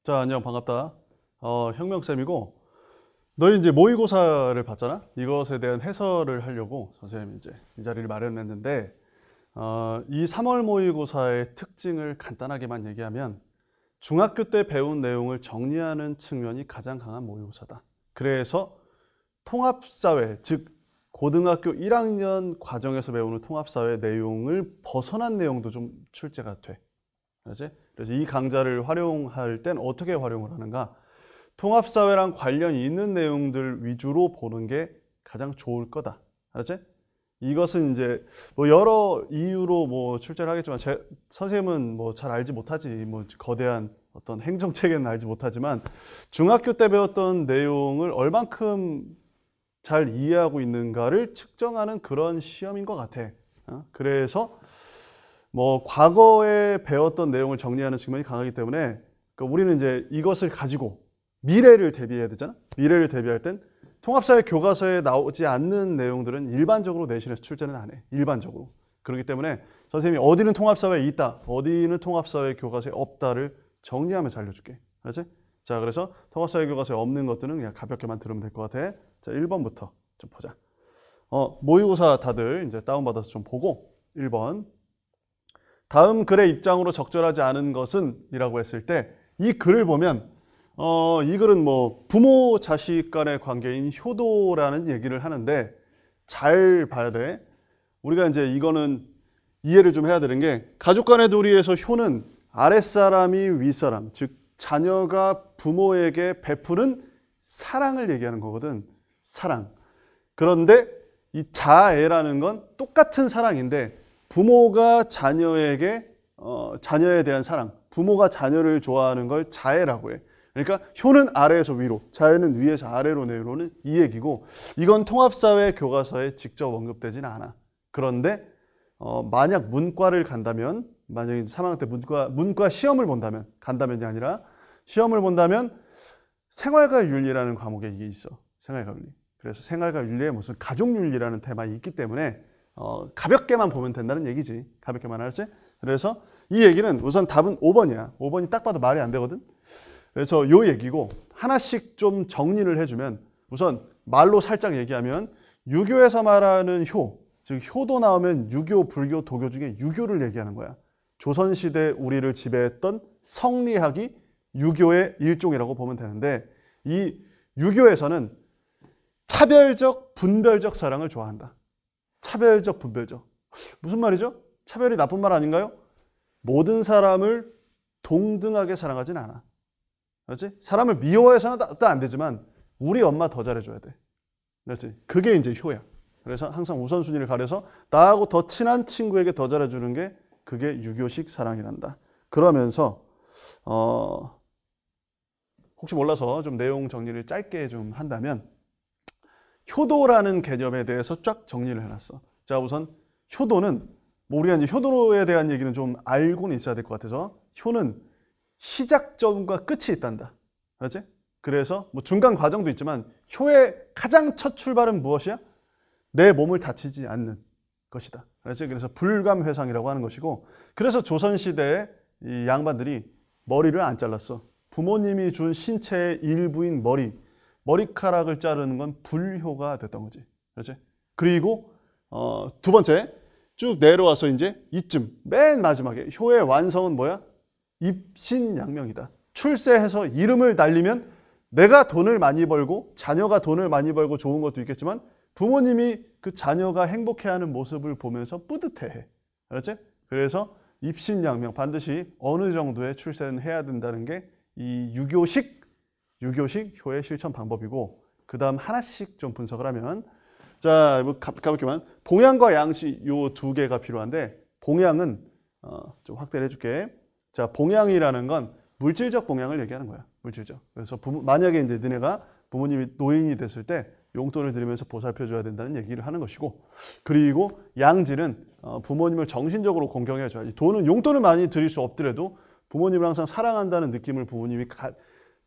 자, 안녕, 반갑다. 혁명쌤이고, 너희 이제 모의고사를 봤잖아? 이것에 대한 해설을 하려고 선생님이 이제 이 자리를 마련했는데, 이 3월 모의고사의 특징을 간단하게만 얘기하면, 중학교 때 배운 내용을 정리하는 측면이 가장 강한 모의고사다. 그래서 통합사회, 즉, 고등학교 1학년 과정에서 배우는 통합사회 내용을 벗어난 내용도 좀 출제가 돼. 그렇지? 그래서 이 강좌를 활용할 땐 어떻게 활용을 하는가? 통합사회랑 관련이 있는 내용들 위주로 보는 게 가장 좋을 거다. 알았지? 이것은 이제 뭐 여러 이유로 뭐 출제를 하겠지만 선생님은 뭐 잘 알지 못하지. 뭐 거대한 어떤 행정체계는 알지 못하지만 중학교 때 배웠던 내용을 얼만큼 잘 이해하고 있는가를 측정하는 그런 시험인 것 같아. 그래서 뭐 과거에 배웠던 내용을 정리하는 측면이 강하기 때문에 우리는 이제 이것을 가지고 미래를 대비해야 되잖아. 미래를 대비할 땐 통합사회 교과서에 나오지 않는 내용들은 일반적으로 내신에서 출제는 안 해. 일반적으로. 그렇기 때문에 선생님이 어디는 통합사회에 있다, 어디는 통합사회 교과서에 없다를 정리하면서 알려줄게. 알았지? 자, 그래서 통합사회 교과서에 없는 것들은 그냥 가볍게만 들으면 될 것 같아. 자, 1번부터 좀 보자. 모의고사 다들 이제 다운받아서 좀 보고 1번. 다음 글의 입장으로 적절하지 않은 것은 이라고 했을 때 이 글을 보면 이 글은 뭐 부모 자식 간의 관계인 효도라는 얘기를 하는데 잘 봐야 돼. 우리가 이제 이거는 이해를 좀 해야 되는 게 가족 간의 도리에서 효는 아랫사람이 윗사람, 즉 자녀가 부모에게 베푸는 사랑을 얘기하는 거거든. 사랑. 그런데 이 자애라는 건 똑같은 사랑인데 부모가 자녀에게 자녀에 대한 사랑, 부모가 자녀를 좋아하는 걸 자애라고 해. 그러니까 효는 아래에서 위로, 자애는 위에서 아래로 내려오는 이 얘기고 이건 통합사회 교과서에 직접 언급되지는 않아. 그런데 만약 문과를 간다면, 만약에 3학년 때 문과 시험을 본다면, 간다면이 아니라 시험을 본다면 생활과 윤리라는 과목에 이게 있어. 생활과 윤리. 그래서 생활과 윤리에 무슨 가족윤리라는 테마가 있기 때문에 가볍게만 보면 된다는 얘기지. 가볍게만 알았지? 그래서 이 얘기는 우선 답은 5번이야. 5번이 딱 봐도 말이 안 되거든. 그래서 요 얘기고 하나씩 좀 정리를 해주면 우선 말로 살짝 얘기하면 유교에서 말하는 효, 즉 효도 나오면 유교, 불교, 도교 중에 유교를 얘기하는 거야. 조선시대 우리를 지배했던 성리학이 유교의 일종이라고 보면 되는데 이 유교에서는 차별적, 분별적 사랑을 좋아한다. 차별적, 분별적. 무슨 말이죠? 차별이 나쁜 말 아닌가요? 모든 사람을 동등하게 사랑하진 않아. 그렇지? 사람을 미워해서는 안 되지만 우리 엄마 더 잘해줘야 돼. 그렇지? 그게 이제 효야. 그래서 항상 우선순위를 가려서 나하고 더 친한 친구에게 더 잘해주는 게 그게 유교식 사랑이란다. 그러면서 혹시 몰라서 좀 내용 정리를 짧게 좀 한다면 효도라는 개념에 대해서 쫙 정리를 해놨어. 자, 우선 효도는 뭐 우리가 이제 효도에 대한 얘기는 좀 알고는 있어야 될 것 같아서 효는 시작점과 끝이 있단다. 그렇지? 그래서 뭐 중간 과정도 있지만 효의 가장 첫 출발은 무엇이야? 내 몸을 다치지 않는 것이다. 그렇지? 그래서 불감회상이라고 하는 것이고 그래서 조선시대에 이 양반들이 머리를 안 잘랐어. 부모님이 준 신체의 일부인 머리카락을 자르는 건 불효가 됐던 거지. 그렇지? 그리고 두 번째 쭉 내려와서 이제 이쯤 맨 마지막에 효의 완성은 뭐야? 입신양명이다. 출세해서 이름을 날리면 내가 돈을 많이 벌고 자녀가 돈을 많이 벌고 좋은 것도 있겠지만 부모님이 그 자녀가 행복해하는 모습을 보면서 뿌듯해해. 알았지? 그래서 입신양명 반드시 어느 정도의 출세는 해야 된다는 게 이 유교식 효의 실천 방법이고 그 다음 하나씩 좀 분석을 하면 자, 뭐 가볍게만 봉양과 양시 요 두 개가 필요한데 봉양은 좀 확대를 해줄게. 자, 봉양이라는 건 물질적 봉양을 얘기하는 거야. 물질적. 그래서 만약에 이제 너네가 부모님이 노인이 됐을 때 용돈을 드리면서 보살펴줘야 된다는 얘기를 하는 것이고 그리고 양질은 부모님을 정신적으로 공경해줘야지. 용돈을 많이 드릴 수 없더라도 부모님을 항상 사랑한다는 느낌을 부모님이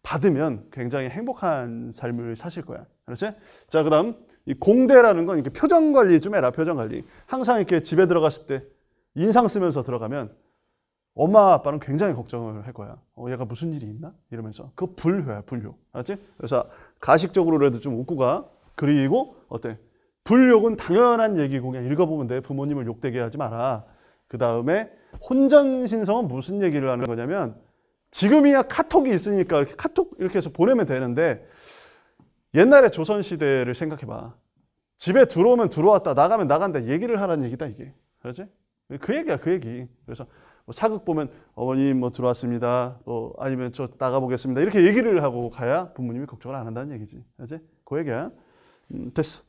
받으면 굉장히 행복한 삶을 사실 거야. 그렇지? 자, 그 다음 이 공대라는 건 이렇게 표정 관리 좀 해라. 표정 관리. 항상 이렇게 집에 들어갔을 때 인상 쓰면서 들어가면 엄마 아빠는 굉장히 걱정을 할 거야. 얘가 무슨 일이 있나? 이러면서. 그거 불효야, 불효. 알았지? 그래서 가식적으로라도 좀 웃고 가. 그리고 어때? 불욕은 당연한 얘기고 그냥 읽어보면 돼. 부모님을 욕되게 하지 마라. 그 다음에 혼전신성은 무슨 얘기를 하는 거냐면 지금이야 카톡이 있으니까 이렇게 카톡 이렇게 해서 보내면 되는데 옛날에 조선시대를 생각해봐. 집에 들어오면 들어왔다, 나가면 나간다 얘기를 하라는 얘기다 이게. 그렇지? 그 얘기야, 그 얘기. 그래서 뭐 사극 보면 어머님 뭐 들어왔습니다. 아니면 저 나가보겠습니다. 이렇게 얘기를 하고 가야 부모님이 걱정을 안 한다는 얘기지. 그렇지? 그 얘기야. 됐어.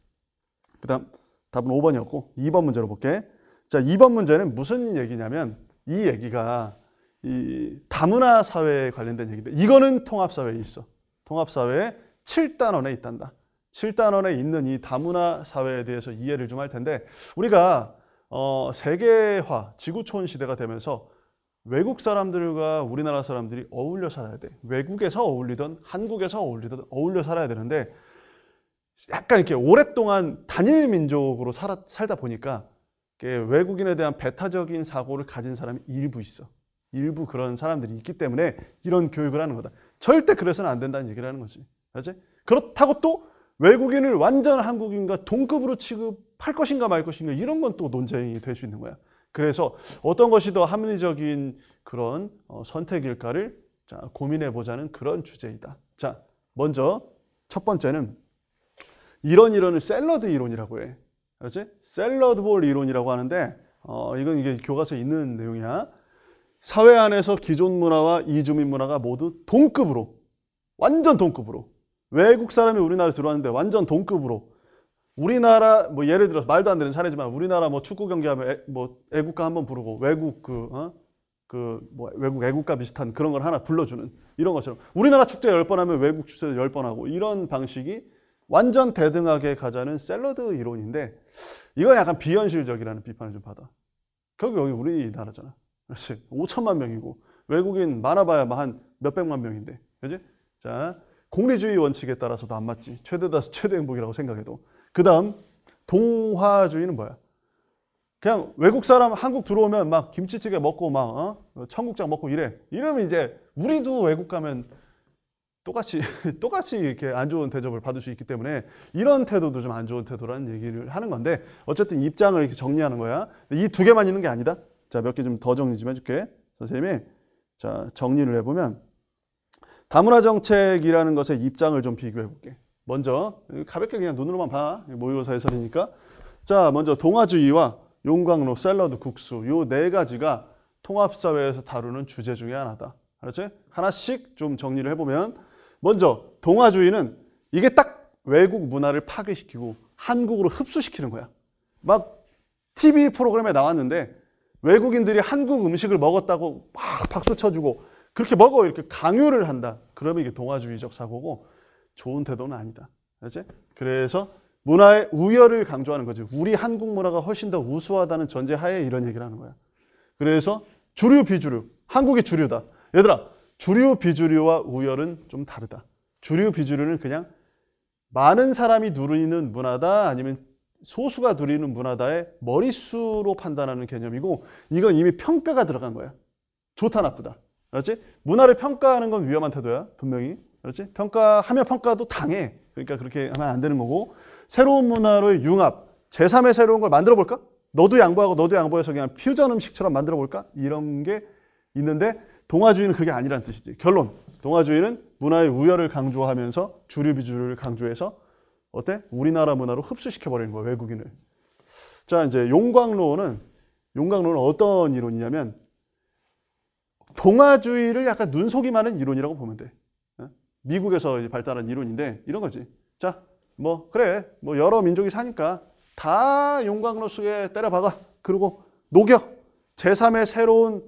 그 다음 답은 5번이었고 2번 문제로 볼게. 자, 2번 문제는 무슨 얘기냐면 이 얘기가 이 다문화 사회에 관련된 얘기인데 이거는 통합사회에 있어. 통합사회에 7단원에 있단다. 7단원에 있는 이 다문화 사회에 대해서 이해를 좀 할 텐데 우리가 세계화, 지구촌 시대가 되면서 외국 사람들과 우리나라 사람들이 어울려 살아야 돼. 외국에서 어울리던 한국에서 어울리던 어울려 살아야 되는데 약간 이렇게 오랫동안 단일 민족으로 살다 보니까 외국인에 대한 배타적인 사고를 가진 사람이 일부 있어. 일부 그런 사람들이 있기 때문에 이런 교육을 하는 거다. 절대 그래서는 안 된다는 얘기를 하는 거지. 알지? 그렇다고 또 외국인을 완전 한국인과 동급으로 취급할 것인가 말 것인가 이런 건 또 논쟁이 될 수 있는 거야. 그래서 어떤 것이 더 합리적인 그런 선택일까를 고민해 보자는 그런 주제이다. 자, 먼저 첫 번째는 이론을 샐러드 이론이라고 해. 알았지? 샐러드볼 이론이라고 하는데 이건 이게 교과서에 있는 내용이야. 사회 안에서 기존 문화와 이주민 문화가 모두 동급으로, 완전 동급으로. 외국 사람이 우리나라에 들어왔는데 완전 동급으로. 우리나라 뭐 예를 들어서 말도 안 되는 사례지만 우리나라 뭐 축구 경기하면 뭐 애국가 한번 부르고 외국 외국 애국가 비슷한 그런 걸 하나 불러주는 이런 것처럼 우리나라 축제 10번 하면 외국 축제도 10번 하고 이런 방식이 완전 대등하게 가자는 샐러드 이론인데 이건 약간 비현실적이라는 비판을 좀 받아. 결국 여기 우리나라잖아. 그렇지. 5천만 명이고 외국인 많아봐야 한 몇백만 명인데. 그지? 자, 공리주의 원칙에 따라서도 안 맞지. 최대 다수 최대 행복이라고 생각해도. 그 다음 동화주의는 뭐야? 그냥 외국 사람 한국 들어오면 막 김치찌개 먹고 막 청국장 먹고 이래. 이러면 이제 우리도 외국 가면 똑같이 이렇게 안 좋은 대접을 받을 수 있기 때문에 이런 태도도 좀 안 좋은 태도라는 얘기를 하는 건데 어쨌든 입장을 이렇게 정리하는 거야. 이 두 개만 있는 게 아니다. 자, 몇 개 좀 더 정리 좀 해줄게. 선생님이 자 정리를 해보면 다문화 정책이라는 것의 입장을 좀 비교해 볼게. 먼저 가볍게 그냥 눈으로만 봐. 모의고사 해설이니까. 자, 먼저 동화주의와 용광로, 샐러드, 국수 요 네 가지가 통합사회에서 다루는 주제 중에 하나다. 알았지? 하나씩 좀 정리를 해보면 먼저 동화주의는 이게 딱 외국 문화를 파괴시키고 한국으로 흡수시키는 거야. 막 TV 프로그램에 나왔는데 외국인들이 한국 음식을 먹었다고 막 박수 쳐주고 그렇게 먹어 이렇게 강요를 한다. 그러면 이게 동화주의적 사고고 좋은 태도는 아니다. 알지? 그래서 문화의 우열을 강조하는 거지. 우리 한국 문화가 훨씬 더 우수하다는 전제하에 이런 얘기를 하는 거야. 그래서 주류, 비주류. 한국이 주류다. 얘들아, 주류, 비주류와 우열은 좀 다르다. 주류, 비주류는 그냥 많은 사람이 누리는 문화다 아니면 소수가 누리는 문화다의 머릿수로 판단하는 개념이고 이건 이미 평가가 들어간 거야. 좋다, 나쁘다. 알았지? 문화를 평가하는 건 위험한 태도야. 분명히. 알았지? 평가하면 평가도 당해. 그러니까 그렇게 하면 안 되는 거고 새로운 문화로의 융합, 제3의 새로운 걸 만들어 볼까? 너도 양보하고 너도 양보해서 그냥 퓨전 음식처럼 만들어 볼까? 이런 게 있는데 동화주의는 그게 아니란 뜻이지. 결론, 동화주의는 문화의 우열을 강조하면서 주류 비주류를 강조해서 어때? 우리나라 문화로 흡수시켜버리는 거야, 외국인을. 자, 이제 용광로는 어떤 이론이냐면 동화주의를 약간 눈속임하는 이론이라고 보면 돼. 미국에서 발달한 이론인데 이런 거지. 자, 뭐 그래, 뭐 여러 민족이 사니까 다 용광로 속에 때려박아. 그리고 녹여. 제3의 새로운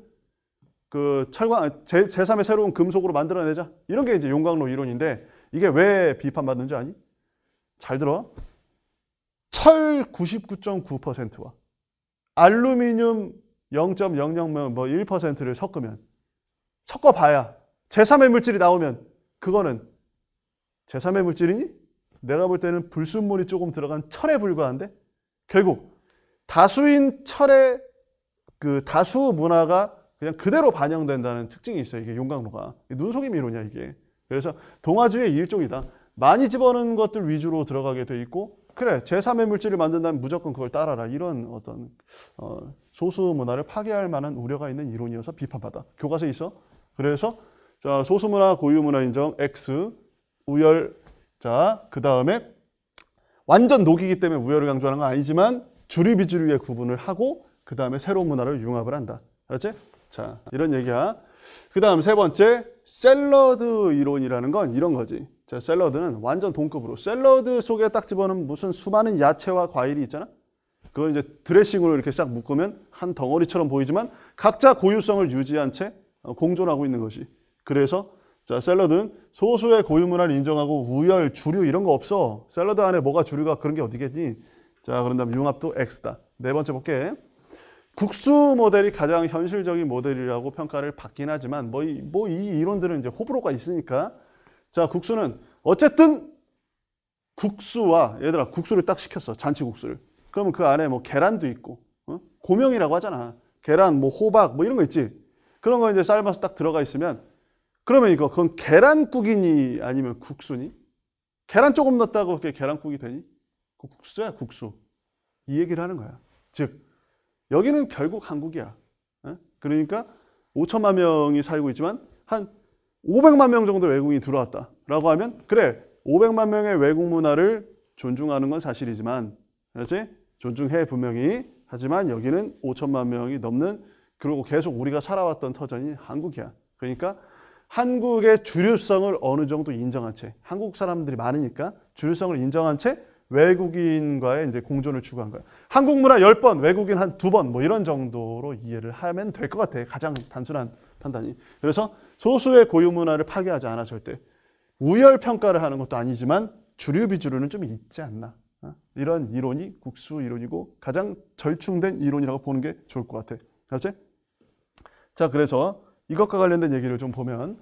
제3의 새로운 금속으로 만들어내자. 이런 게 이제 용광로 이론인데 이게 왜 비판받는지 아니? 잘 들어. 철 99.9%와 알루미늄 0.00 1%를 섞어봐야 제3의 물질이 나오면 그거는 제3의 물질이니? 내가 볼 때는 불순물이 조금 들어간 철에 불과한데 결국 다수인 철의 다수 문화가 그냥 그대로 반영된다는 특징이 있어요. 이게 용광로가. 눈속임 이론이야, 이게. 그래서 동화주의 일종이다. 많이 집어넣은 것들 위주로 들어가게 돼 있고, 그래, 제3의 물질을 만든다면 무조건 그걸 따라라. 이런 어떤 소수 문화를 파괴할 만한 우려가 있는 이론이어서 비판받아. 교과서에 있어. 그래서 자, 소수 문화, 고유 문화 인정, X, 우열. 자, 그 다음에 완전 녹이기 때문에 우열을 강조하는 건 아니지만 주류 비주류의 구분을 하고 그 다음에 새로운 문화를 융합을 한다. 알았지? 자, 이런 얘기야. 그 다음 세 번째, 샐러드 이론이라는 건 이런 거지. 자, 샐러드는 완전 동급으로. 샐러드 속에 딱 집어넣은 무슨 수많은 야채와 과일이 있잖아? 그걸 이제 드레싱으로 이렇게 싹 묶으면 한 덩어리처럼 보이지만 각자 고유성을 유지한 채 공존하고 있는 것이. 그래서 자, 샐러드는 소수의 고유 문화를 인정하고 우열, 주류 이런 거 없어. 샐러드 안에 뭐가 주류가 그런 게 어디겠니? 자, 그런 다음 융합도 X다. 네 번째 볼게. 국수 모델이 가장 현실적인 모델이라고 평가를 받긴 하지만 이 이론들은 이제 호불호가 있으니까 자, 국수는 어쨌든 국수와 얘들아 국수를 딱 시켰어. 잔치국수를. 그러면 그 안에 뭐 계란도 있고 고명이라고 하잖아. 계란, 뭐 호박 뭐 이런 거 있지. 그런 거 이제 삶아서 딱 들어가 있으면 그러면 그건 계란국이니 아니면 국수니? 계란 조금 넣었다고 그게 계란국이 되니? 그 국수야, 국수. 이 얘기를 하는 거야. 즉 여기는 결국 한국이야. 그러니까 5천만 명이 살고 있지만 한 500만 명 정도 외국인이 들어왔다라고 하면 그래 500만 명의 외국 문화를 존중하는 건 사실이지만 그렇지? 존중해 분명히. 하지만 여기는 5천만 명이 넘는 그리고 계속 우리가 살아왔던 터전이 한국이야. 그러니까 한국의 주류성을 어느 정도 인정한 채 한국 사람들이 많으니까 주류성을 인정한 채 외국인과의 이제 공존을 추구한 거야. 한국 문화 10번, 외국인 한 2번 뭐 이런 정도로 이해를 하면 될 것 같아. 가장 단순한 판단이. 그래서 소수의 고유 문화를 파괴하지 않아 절대. 우열 평가를 하는 것도 아니지만 주류 비주류는 좀 있지 않나. 이런 이론이 국수 이론이고 가장 절충된 이론이라고 보는 게 좋을 것 같아. 알았지? 자, 그래서 이것과 관련된 얘기를 좀 보면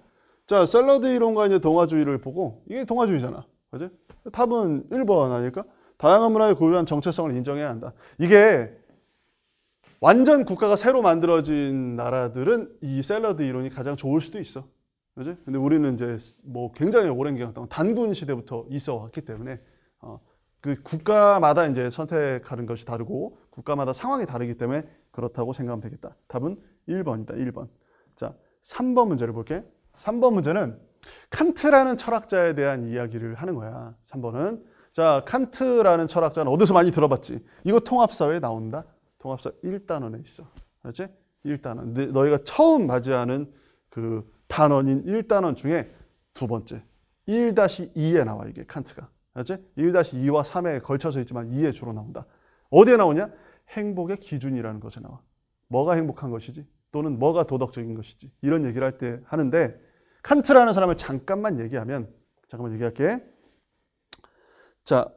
자, 샐러드 이론과 이제 동화주의를 보고 이게 동화주의잖아. 그지? 답은 1번 아닐까? 다양한 문화의 고유한 정체성을 인정해야 한다. 이게 완전 국가가 새로 만들어진 나라들은 이 샐러드 이론이 가장 좋을 수도 있어. 그지? 근데 우리는 이제 뭐 굉장히 오랜 기간 동안 단군 시대부터 있어 왔기 때문에 그 국가마다 이제 선택하는 것이 다르고 국가마다 상황이 다르기 때문에 그렇다고 생각하면 되겠다. 답은 1번이다. 1번. 자, 3번 문제를 볼게. 3번 문제는 칸트라는 철학자에 대한 이야기를 하는 거야. 3번은. 자, 칸트라는 철학자는 어디서 많이 들어봤지? 이거 통합사회에 나온다. 통합사 1단원에 있어. 알았지? 1단원. 너희가 처음 맞이하는 그 단원인 1단원 중에 두 번째. 1-2에 나와, 이게 칸트가. 알았지? 1-2와 3에 걸쳐서 있지만 2에 주로 나온다. 어디에 나오냐? 행복의 기준이라는 것에 나와. 뭐가 행복한 것이지? 또는 뭐가 도덕적인 것이지? 이런 얘기를 할 때 하는데 칸트라는 사람을 잠깐만 얘기할게. 자,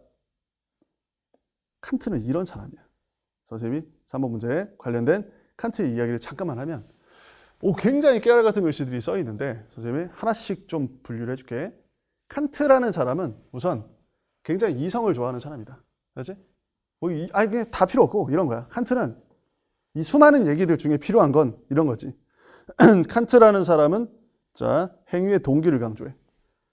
칸트는 이런 사람이야. 선생님이 3번 문제에 관련된 칸트의 이야기를 잠깐만 하면 굉장히 깨알 같은 글씨들이 써 있는데 선생님이 하나씩 좀 분류를 해줄게. 칸트라는 사람은 우선 굉장히 이성을 좋아하는 사람이다. 알지? 그냥 다 필요 없고 이런 거야. 칸트는 이 수많은 얘기들 중에 필요한 건 이런 거지. 칸트라는 사람은 자, 행위의 동기를 강조해.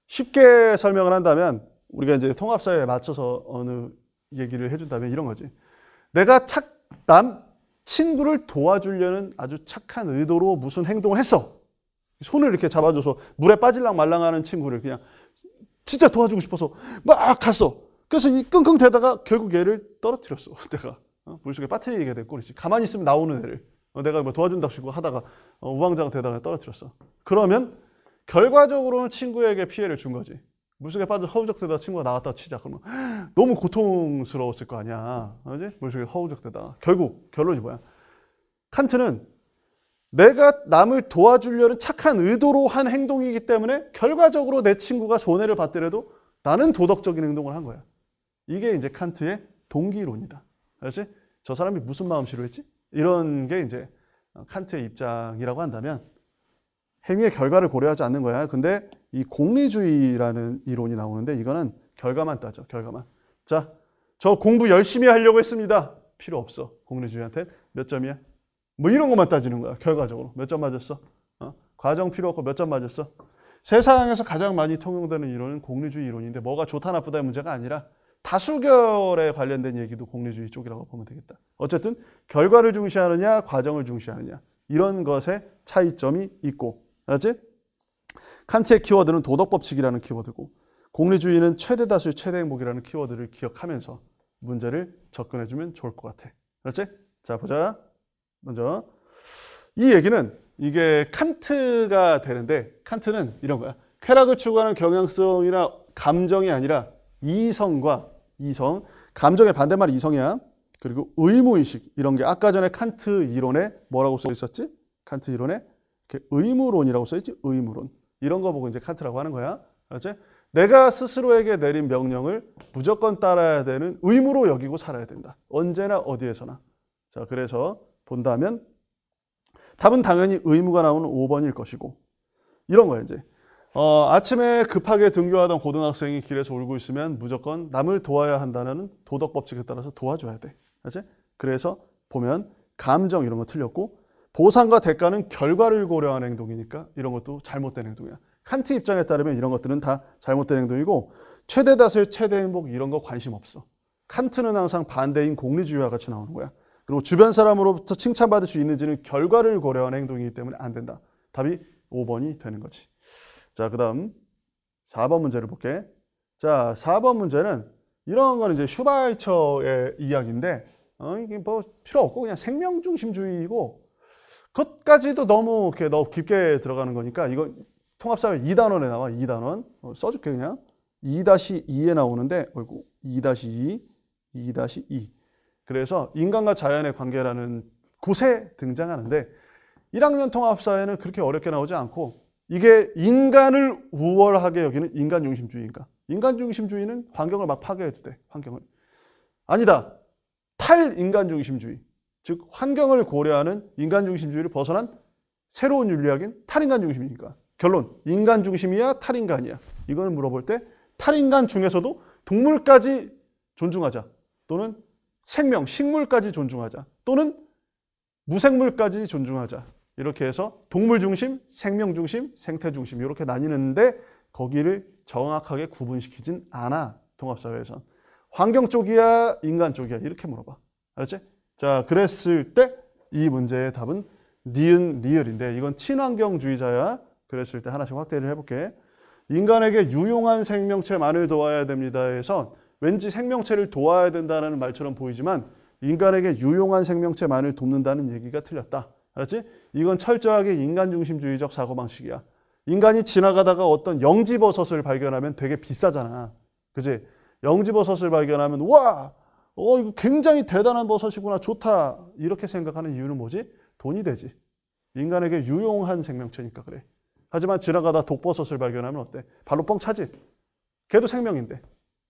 쉽게 설명을 한다면 우리가 이제 통합사회에 맞춰서 어느 얘기를 해준다면 이런 거지. 내가 친구를 도와주려는 아주 착한 의도로 무슨 행동을 했어. 손을 이렇게 잡아줘서 물에 빠질랑 말랑하는 친구를 그냥 진짜 도와주고 싶어서 막 갔어. 그래서 이 끙끙 대다가 결국 얘를 떨어뜨렸어. 내가 물속에 빠뜨리게 될 꼴이지. 가만히 있으면 나오는 애를 내가 뭐 도와준다고 싶고 하다가 우왕좌왕 떨어뜨렸어. 그러면 결과적으로는 친구에게 피해를 준 거지. 물속에 빠져 허우적대다가 친구가 나왔다 치자. 그러면 너무 고통스러웠을 거 아니야. 그렇지? 물속에 허우적대다가. 결국 결론이 뭐야? 칸트는 내가 남을 도와주려는 착한 의도로 한 행동이기 때문에 결과적으로 내 친구가 손해를 받더라도 나는 도덕적인 행동을 한 거야. 이게 이제 칸트의 동기론이다. 알지? 저 사람이 무슨 마음씨로 했지? 이런 게 이제 칸트의 입장이라고 한다면 행위의 결과를 고려하지 않는 거야. 근데 이 공리주의라는 이론이 나오는데 이거는 결과만 따져. 결과만. 자, 저 공부 열심히 하려고 했습니다. 필요 없어. 공리주의한테 몇 점이야? 뭐 이런 것만 따지는 거야. 결과적으로. 몇 점 맞았어? 과정 필요 없고 몇 점 맞았어? 세상에서 가장 많이 통용되는 이론은 공리주의 이론인데 뭐가 좋다 나쁘다의 문제가 아니라 다수결에 관련된 얘기도 공리주의 쪽이라고 보면 되겠다. 어쨌든 결과를 중시하느냐 과정을 중시하느냐 이런 것에 차이점이 있고, 알았지? 칸트의 키워드는 도덕법칙이라는 키워드고 공리주의는 최대 다수의 최대 행복이라는 키워드를 기억하면서 문제를 접근해주면 좋을 것 같아. 알았지? 자, 보자. 먼저 이 얘기는 이게 칸트가 되는데 칸트는 이런 거야. 쾌락을 추구하는 경향성이나 감정이 아니라 이성과 이성, 감정의 반대말 이성이야. 그리고 의무의식 이런 게 아까 전에 칸트 이론에 뭐라고 써 있었지? 칸트 이론에 의무론이라고 써 있지? 의무론. 이런 거 보고 이제 칸트라고 하는 거야. 알았지? 내가 스스로에게 내린 명령을 무조건 따라야 되는 의무로 여기고 살아야 된다. 언제나 어디에서나. 자, 그래서 본다면 답은 당연히 의무가 나오는 5번일 것이고 이런 거야 이제. 아침에 급하게 등교하던 고등학생이 길에서 울고 있으면 무조건 남을 도와야 한다는 도덕 법칙에 따라서 도와줘야 돼. 알지? 그래서 보면 감정 이런 거 틀렸고 보상과 대가는 결과를 고려한 행동이니까 이런 것도 잘못된 행동이야. 칸트 입장에 따르면 이런 것들은 다 잘못된 행동이고 최대 다수의 최대 행복 이런 거 관심 없어. 칸트는 항상 반대인 공리주의와 같이 나오는 거야. 그리고 주변 사람으로부터 칭찬받을 수 있는지는 결과를 고려한 행동이기 때문에 안 된다. 답이 5번이 되는 거지. 자, 그 다음 4번 문제를 볼게. 자, 4번 문제는 이런 거는 이제 슈바이처의 이야기인데 이게 뭐 필요 없고 그냥 생명중심주의이고 그것까지도 너무 이렇게 너무 깊게 들어가는 거니까 이거 통합사회 2단원에 나와. 2단원 써줄게 그냥. 2-2에 나오는데 2-2, 2-2 그래서 인간과 자연의 관계라는 곳에 등장하는데 1학년 통합사회는 그렇게 어렵게 나오지 않고 이게 인간을 우월하게 여기는 인간중심주의인가? 인간중심주의는 환경을 막 파괴해도 돼. 환경을. 아니다. 탈인간중심주의. 즉 환경을 고려하는 인간중심주의를 벗어난 새로운 윤리학인 탈인간중심이니까. 결론. 인간중심이야? 탈인간이야? 이걸 물어볼 때 탈인간 중에서도 동물까지 존중하자. 또는 생명, 식물까지 존중하자. 또는 무생물까지 존중하자. 이렇게 해서 동물 중심, 생명 중심, 생태 중심 이렇게 나뉘는데 거기를 정확하게 구분시키진 않아. 통합사회에선. 환경 쪽이야, 인간 쪽이야 이렇게 물어봐. 알았지? 자, 그랬을 때 이 문제의 답은 니은, 리을인데 이건 친환경주의자야. 그랬을 때 하나씩 확대를 해볼게. 인간에게 유용한 생명체만을 도와야 됩니다 해서 왠지 생명체를 도와야 된다는 말처럼 보이지만 인간에게 유용한 생명체만을 돕는다는 얘기가 틀렸다. 알았지? 이건 철저하게 인간중심주의적 사고방식이야. 인간이 지나가다가 어떤 영지버섯을 발견하면 되게 비싸잖아. 그지? 영지버섯을 발견하면 와! 이거 굉장히 대단한 버섯이구나. 좋다. 이렇게 생각하는 이유는 뭐지? 돈이 되지. 인간에게 유용한 생명체니까 그래. 하지만 지나가다 독버섯을 발견하면 어때? 발로 뻥 차지? 걔도 생명인데.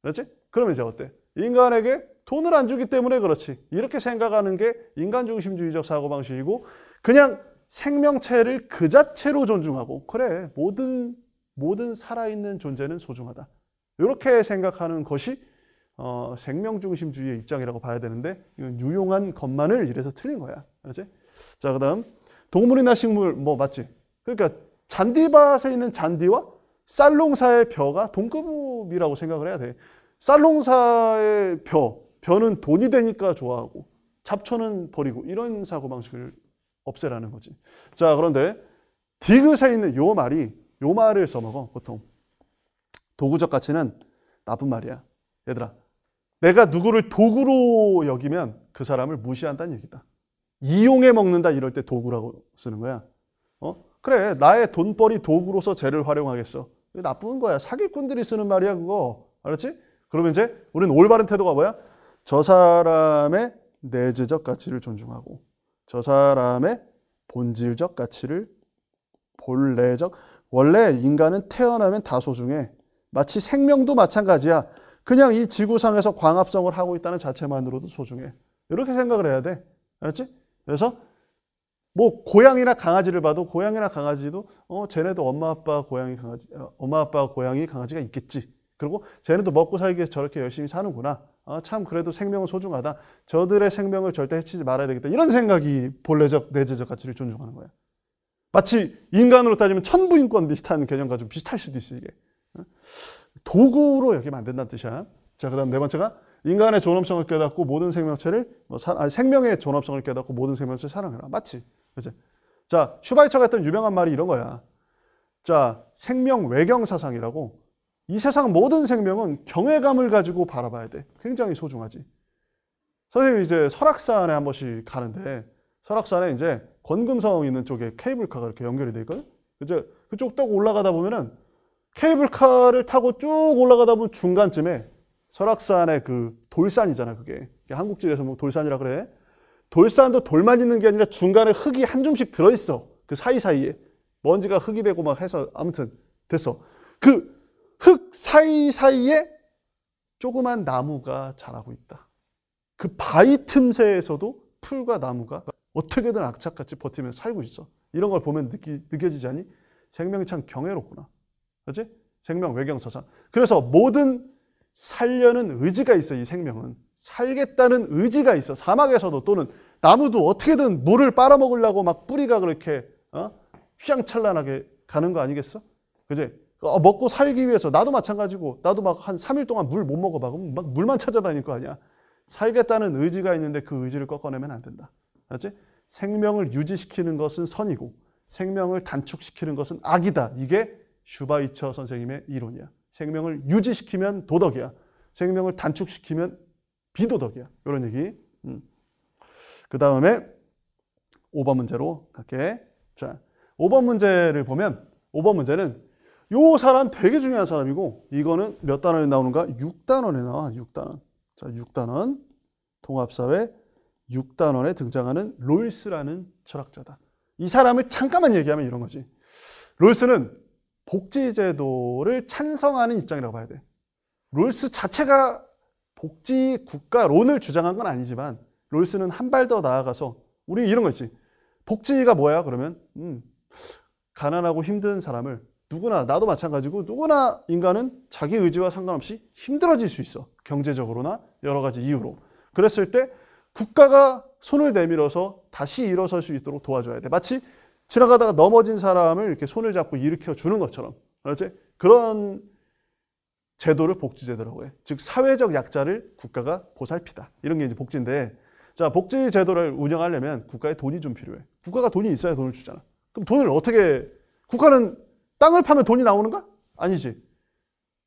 그렇지? 그러면 이제 어때? 인간에게 돈을 안 주기 때문에 그렇지. 이렇게 생각하는 게 인간중심주의적 사고방식이고 그냥 생명체를 그 자체로 존중하고 그래. 모든 살아있는 존재는 소중하다. 이렇게 생각하는 것이 생명중심주의의 입장이라고 봐야 되는데 이건 유용한 것만을 이래서 틀린 거야. 그렇지? 자, 그 다음 동물이나 식물 뭐 맞지? 그러니까 잔디밭에 있는 잔디와 쌀농사의 벼가 동급이라고 생각을 해야 돼. 쌀농사의 벼는 돈이 되니까 좋아하고 잡초는 버리고 이런 사고방식을 없애라는 거지. 자, 그런데 디귿에 있는 요 말을 써먹어. 보통 도구적 가치는 나쁜 말이야. 얘들아, 내가 누구를 도구로 여기면 그 사람을 무시한다는 얘기다. 이용해 먹는다 이럴 때 도구라고 쓰는 거야. 그래, 나의 돈벌이 도구로서 쟤를 활용하겠어. 나쁜 거야. 사기꾼들이 쓰는 말이야 그거. 알았지? 그러면 이제 우리는 올바른 태도가 뭐야? 저 사람의 내재적 가치를 존중하고 저 사람의 본질적 가치를 본래적. 원래 인간은 태어나면 다 소중해. 마치 생명도 마찬가지야. 그냥 이 지구상에서 광합성을 하고 있다는 자체만으로도 소중해. 이렇게 생각을 해야 돼. 알았지? 그래서 뭐 고양이나 강아지를 봐도 고양이나 강아지도 쟤네도 엄마 아빠 고양이 강아지가 있겠지. 그리고 쟤네도 먹고 살기 위해서 저렇게 열심히 사는구나. 참 그래도 생명은 소중하다. 저들의 생명을 절대 해치지 말아야 되겠다. 이런 생각이 본래적 내재적 가치를 존중하는 거야. 마치 인간으로 따지면 천부인권 비슷한 개념과 좀 비슷할 수도 있어 이게. 도구로 여기면 안 된다는 뜻이야. 자, 그다음 네 번째가 인간의 존엄성을 깨닫고 모든 생명체를 생명의 존엄성을 깨닫고 모든 생명체를 사랑해라. 맞지? 그렇지? 자, 슈바이처가 했던 유명한 말이 이런 거야. 자, 생명 외경 사상이라고. 이 세상 모든 생명은 경외감을 가지고 바라봐야 돼. 굉장히 소중하지. 선생님이 이제 설악산에 한 번씩 가는데 설악산에 이제 권금성 있는 쪽에 케이블카가 이렇게 연결이 돼 있거든. 이제 그쪽 딱 올라가다 보면은 케이블카를 타고 쭉 올라가다 보면 중간쯤에 설악산의 그 돌산이잖아, 그게. 한국지에서 뭐 돌산이라 그래. 돌산도 돌만 있는 게 아니라 중간에 흙이 한 줌씩 들어있어. 그 사이사이에. 먼지가 흙이 되고 막 해서 아무튼 됐어. 그 흙 사이사이에 조그만 나무가 자라고 있다. 그 바위 틈새에서도 풀과 나무가 어떻게든 악착같이 버티면서 살고 있어. 이런 걸 보면 느껴지지 않니? 생명이 참 경외롭구나. 그렇지? 생명 외경사상. 그래서 모든 살려는 의지가 있어. 이 생명은. 살겠다는 의지가 있어. 사막에서도 또는 나무도 어떻게든 물을 빨아먹으려고 막 뿌리가 그렇게 휘황찬란하게 가는 거 아니겠어? 그지? 먹고 살기 위해서 나도 마찬가지고 나도 막 한 3일 동안 물 못 먹어봐. 그럼 막 물만 찾아다닐 거 아니야. 살겠다는 의지가 있는데 그 의지를 꺾어내면 안 된다. 알지? 생명을 유지시키는 것은 선이고 생명을 단축시키는 것은 악이다. 이게 슈바이처 선생님의 이론이야. 생명을 유지시키면 도덕이야. 생명을 단축시키면 비도덕이야. 이런 얘기. 그 다음에 5번 문제로 갈게. 자, 5번 문제를 보면 5번 문제는 요 사람 되게 중요한 사람이고 이거는 몇 단원에 나오는가? 6단원에 나와. 6단원. 자, 6단원. 통합사회 6단원에 등장하는 롤스라는 철학자다. 이 사람을 잠깐만 얘기하면 이런 거지. 롤스는 복지제도를 찬성하는 입장이라고 봐야 돼. 롤스 자체가 복지 국가론을 주장한 건 아니지만 롤스는 한 발 더 나아가서 우리 이런 거 있지. 복지가 뭐야? 그러면 가난하고 힘든 사람을 누구나 나도 마찬가지고 누구나 인간은 자기 의지와 상관없이 힘들어질 수 있어. 경제적으로나 여러 가지 이유로. 그랬을 때 국가가 손을 내밀어서 다시 일어설 수 있도록 도와줘야 돼. 마치 지나가다가 넘어진 사람을 이렇게 손을 잡고 일으켜 주는 것처럼. 그렇지? 그런 제도를 복지제도라고 해. 즉 사회적 약자를 국가가 보살피다. 이런 게 이제 복지인데, 자, 복지제도를 운영하려면 국가에 돈이 좀 필요해. 국가가 돈이 있어야 돈을 주잖아. 그럼 돈을 어떻게, 국가는 땅을 파면 돈이 나오는가? 아니지.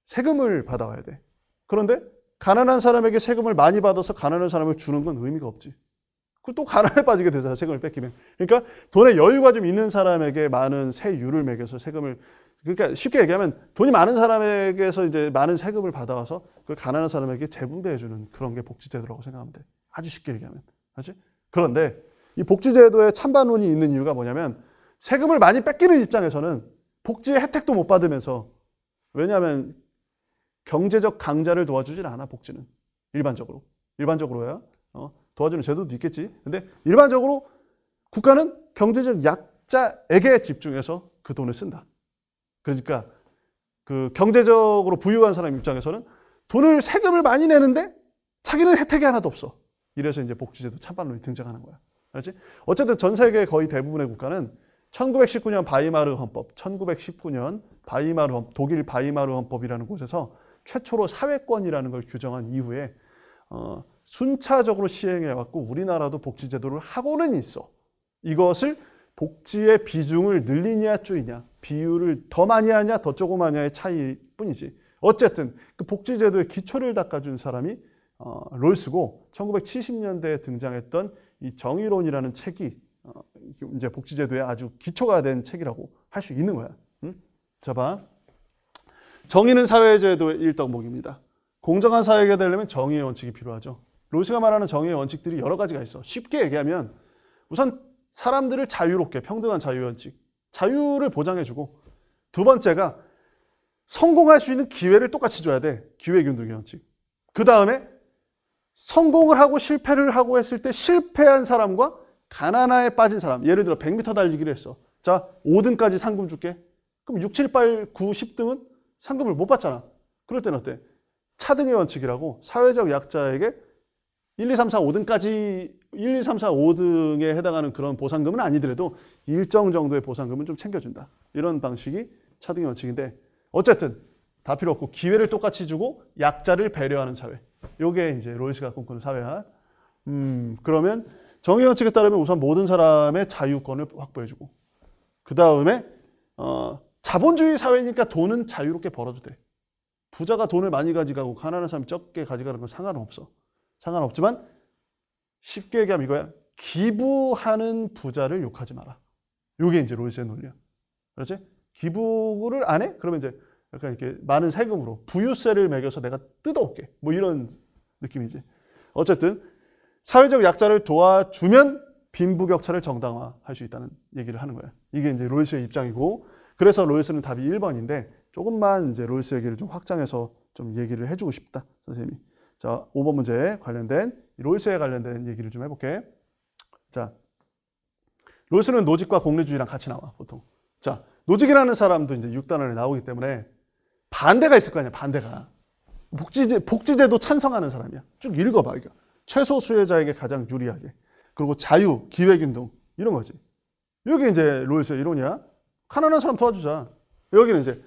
세금을 받아와야 돼. 그런데 가난한 사람에게 세금을 많이 받아서 가난한 사람을 주는 건 의미가 없지. 그럼 또 가난에 빠지게 되잖아, 세금을 뺏기면. 그러니까 돈에 여유가 좀 있는 사람에게 많은 세율을 매겨서 세금을, 그러니까 쉽게 얘기하면 돈이 많은 사람에게서 이제 많은 세금을 받아와서 그걸 가난한 사람에게 재분배해주는 그런 게 복지제도라고 생각하면 돼. 아주 쉽게 얘기하면. 그렇지? 그런데 이 복지제도에 찬반론이 있는 이유가 뭐냐면 세금을 많이 뺏기는 입장에서는 복지의 혜택도 못 받으면서, 왜냐하면 경제적 강자를 도와주질 않아, 복지는. 일반적으로. 일반적으로야. 도와주는 제도도 있겠지. 근데 일반적으로 국가는 경제적 약자에게 집중해서 그 돈을 쓴다. 그러니까 그 경제적으로 부유한 사람 입장에서는 돈을 세금을 많이 내는데 자기는 혜택이 하나도 없어. 이래서 이제 복지제도 찬반론이 등장하는 거야. 알지? 어쨌든 전 세계 거의 대부분의 국가는 1919년 바이마르 헌법, 1919년 바이마르 헌법, 독일 바이마르 헌법이라는 곳에서 최초로 사회권이라는 걸 규정한 이후에 순차적으로 시행해왔고 우리나라도 복지제도를 하고는 있어. 이것을 복지의 비중을 늘리냐 줄이냐, 비율을 더 많이 하냐 더 조금 하냐의 차이일 뿐이지. 어쨌든 그 복지제도의 기초를 닦아준 사람이 롤스고 1970년대에 등장했던 이 정의론이라는 책이 이제 복지제도의 아주 기초가 된 책이라고 할 수 있는 거야. 자, 봐. 정의는 사회제도의 일덕목입니다. 공정한 사회가 되려면 정의의 원칙이 필요하죠. 롤스가 말하는 정의의 원칙들이 여러 가지가 있어. 쉽게 얘기하면 우선 사람들을 자유롭게, 평등한 자유의 원칙, 자유를 보장해주고, 두 번째가 성공할 수 있는 기회를 똑같이 줘야 돼. 기회균등의 원칙. 그 다음에 성공을 하고 실패를 하고 했을 때 실패한 사람과 가난에 빠진 사람, 예를 들어 100m 달리기를 했어. 자, 5등까지 상금 줄게. 그럼 6, 7, 8, 9, 10등은 상금을 못 받잖아. 그럴 때는 어때? 차등의 원칙이라고 사회적 약자에게 1, 2, 3, 4, 5등까지 1, 2, 3, 4, 5등에 해당하는 그런 보상금은 아니더라도 일정 정도의 보상금은 좀 챙겨준다. 이런 방식이 차등의 원칙인데 어쨌든 다 필요 없고 기회를 똑같이 주고 약자를 배려하는 사회. 요게 이제 롤스가 꿈꾸는 사회야. 그러면 정의 원칙에 따르면 우선 모든 사람의 자유권을 확보해주고 그 다음에 자본주의 사회니까 돈은 자유롭게 벌어도 돼. 부자가 돈을 많이 가져가고 가난한 사람이 적게 가져가는 건 상관없어. 상관없지만 쉽게 얘기하면 이거야. 기부하는 부자를 욕하지 마라. 이게 이제 롤스의 논리야. 그렇지? 기부를 안 해? 그러면 이제 약간 이렇게 많은 세금으로 부유세를 매겨서 내가 뜯어올게. 뭐 이런 느낌이지. 어쨌든 사회적 약자를 도와주면 빈부격차를 정당화할 수 있다는 얘기를 하는 거야. 이게 이제 롤스의 입장이고 그래서 롤스는 답이 1번인데 조금만 이제 롤스 얘기를 좀 확장해서 좀 얘기를 해주고 싶다. 선생님이. 자, 5번 문제에 관련된 롤스에 관련된 얘기를 좀 해볼게. 자, 롤스는 노직과 공리주의랑 같이 나와 보통. 자, 노직이라는 사람도 이제 6단 안에 나오기 때문에 반대가 있을 거 아니야. 반대가. 복지제도 찬성하는 사람이야. 쭉 읽어봐. 이거. 최소 수혜자에게 가장 유리하게. 그리고 자유, 기회균등 이런 거지. 여기 이제 롤스의 이론이야. 가난한 사람 도와주자. 여기는 이제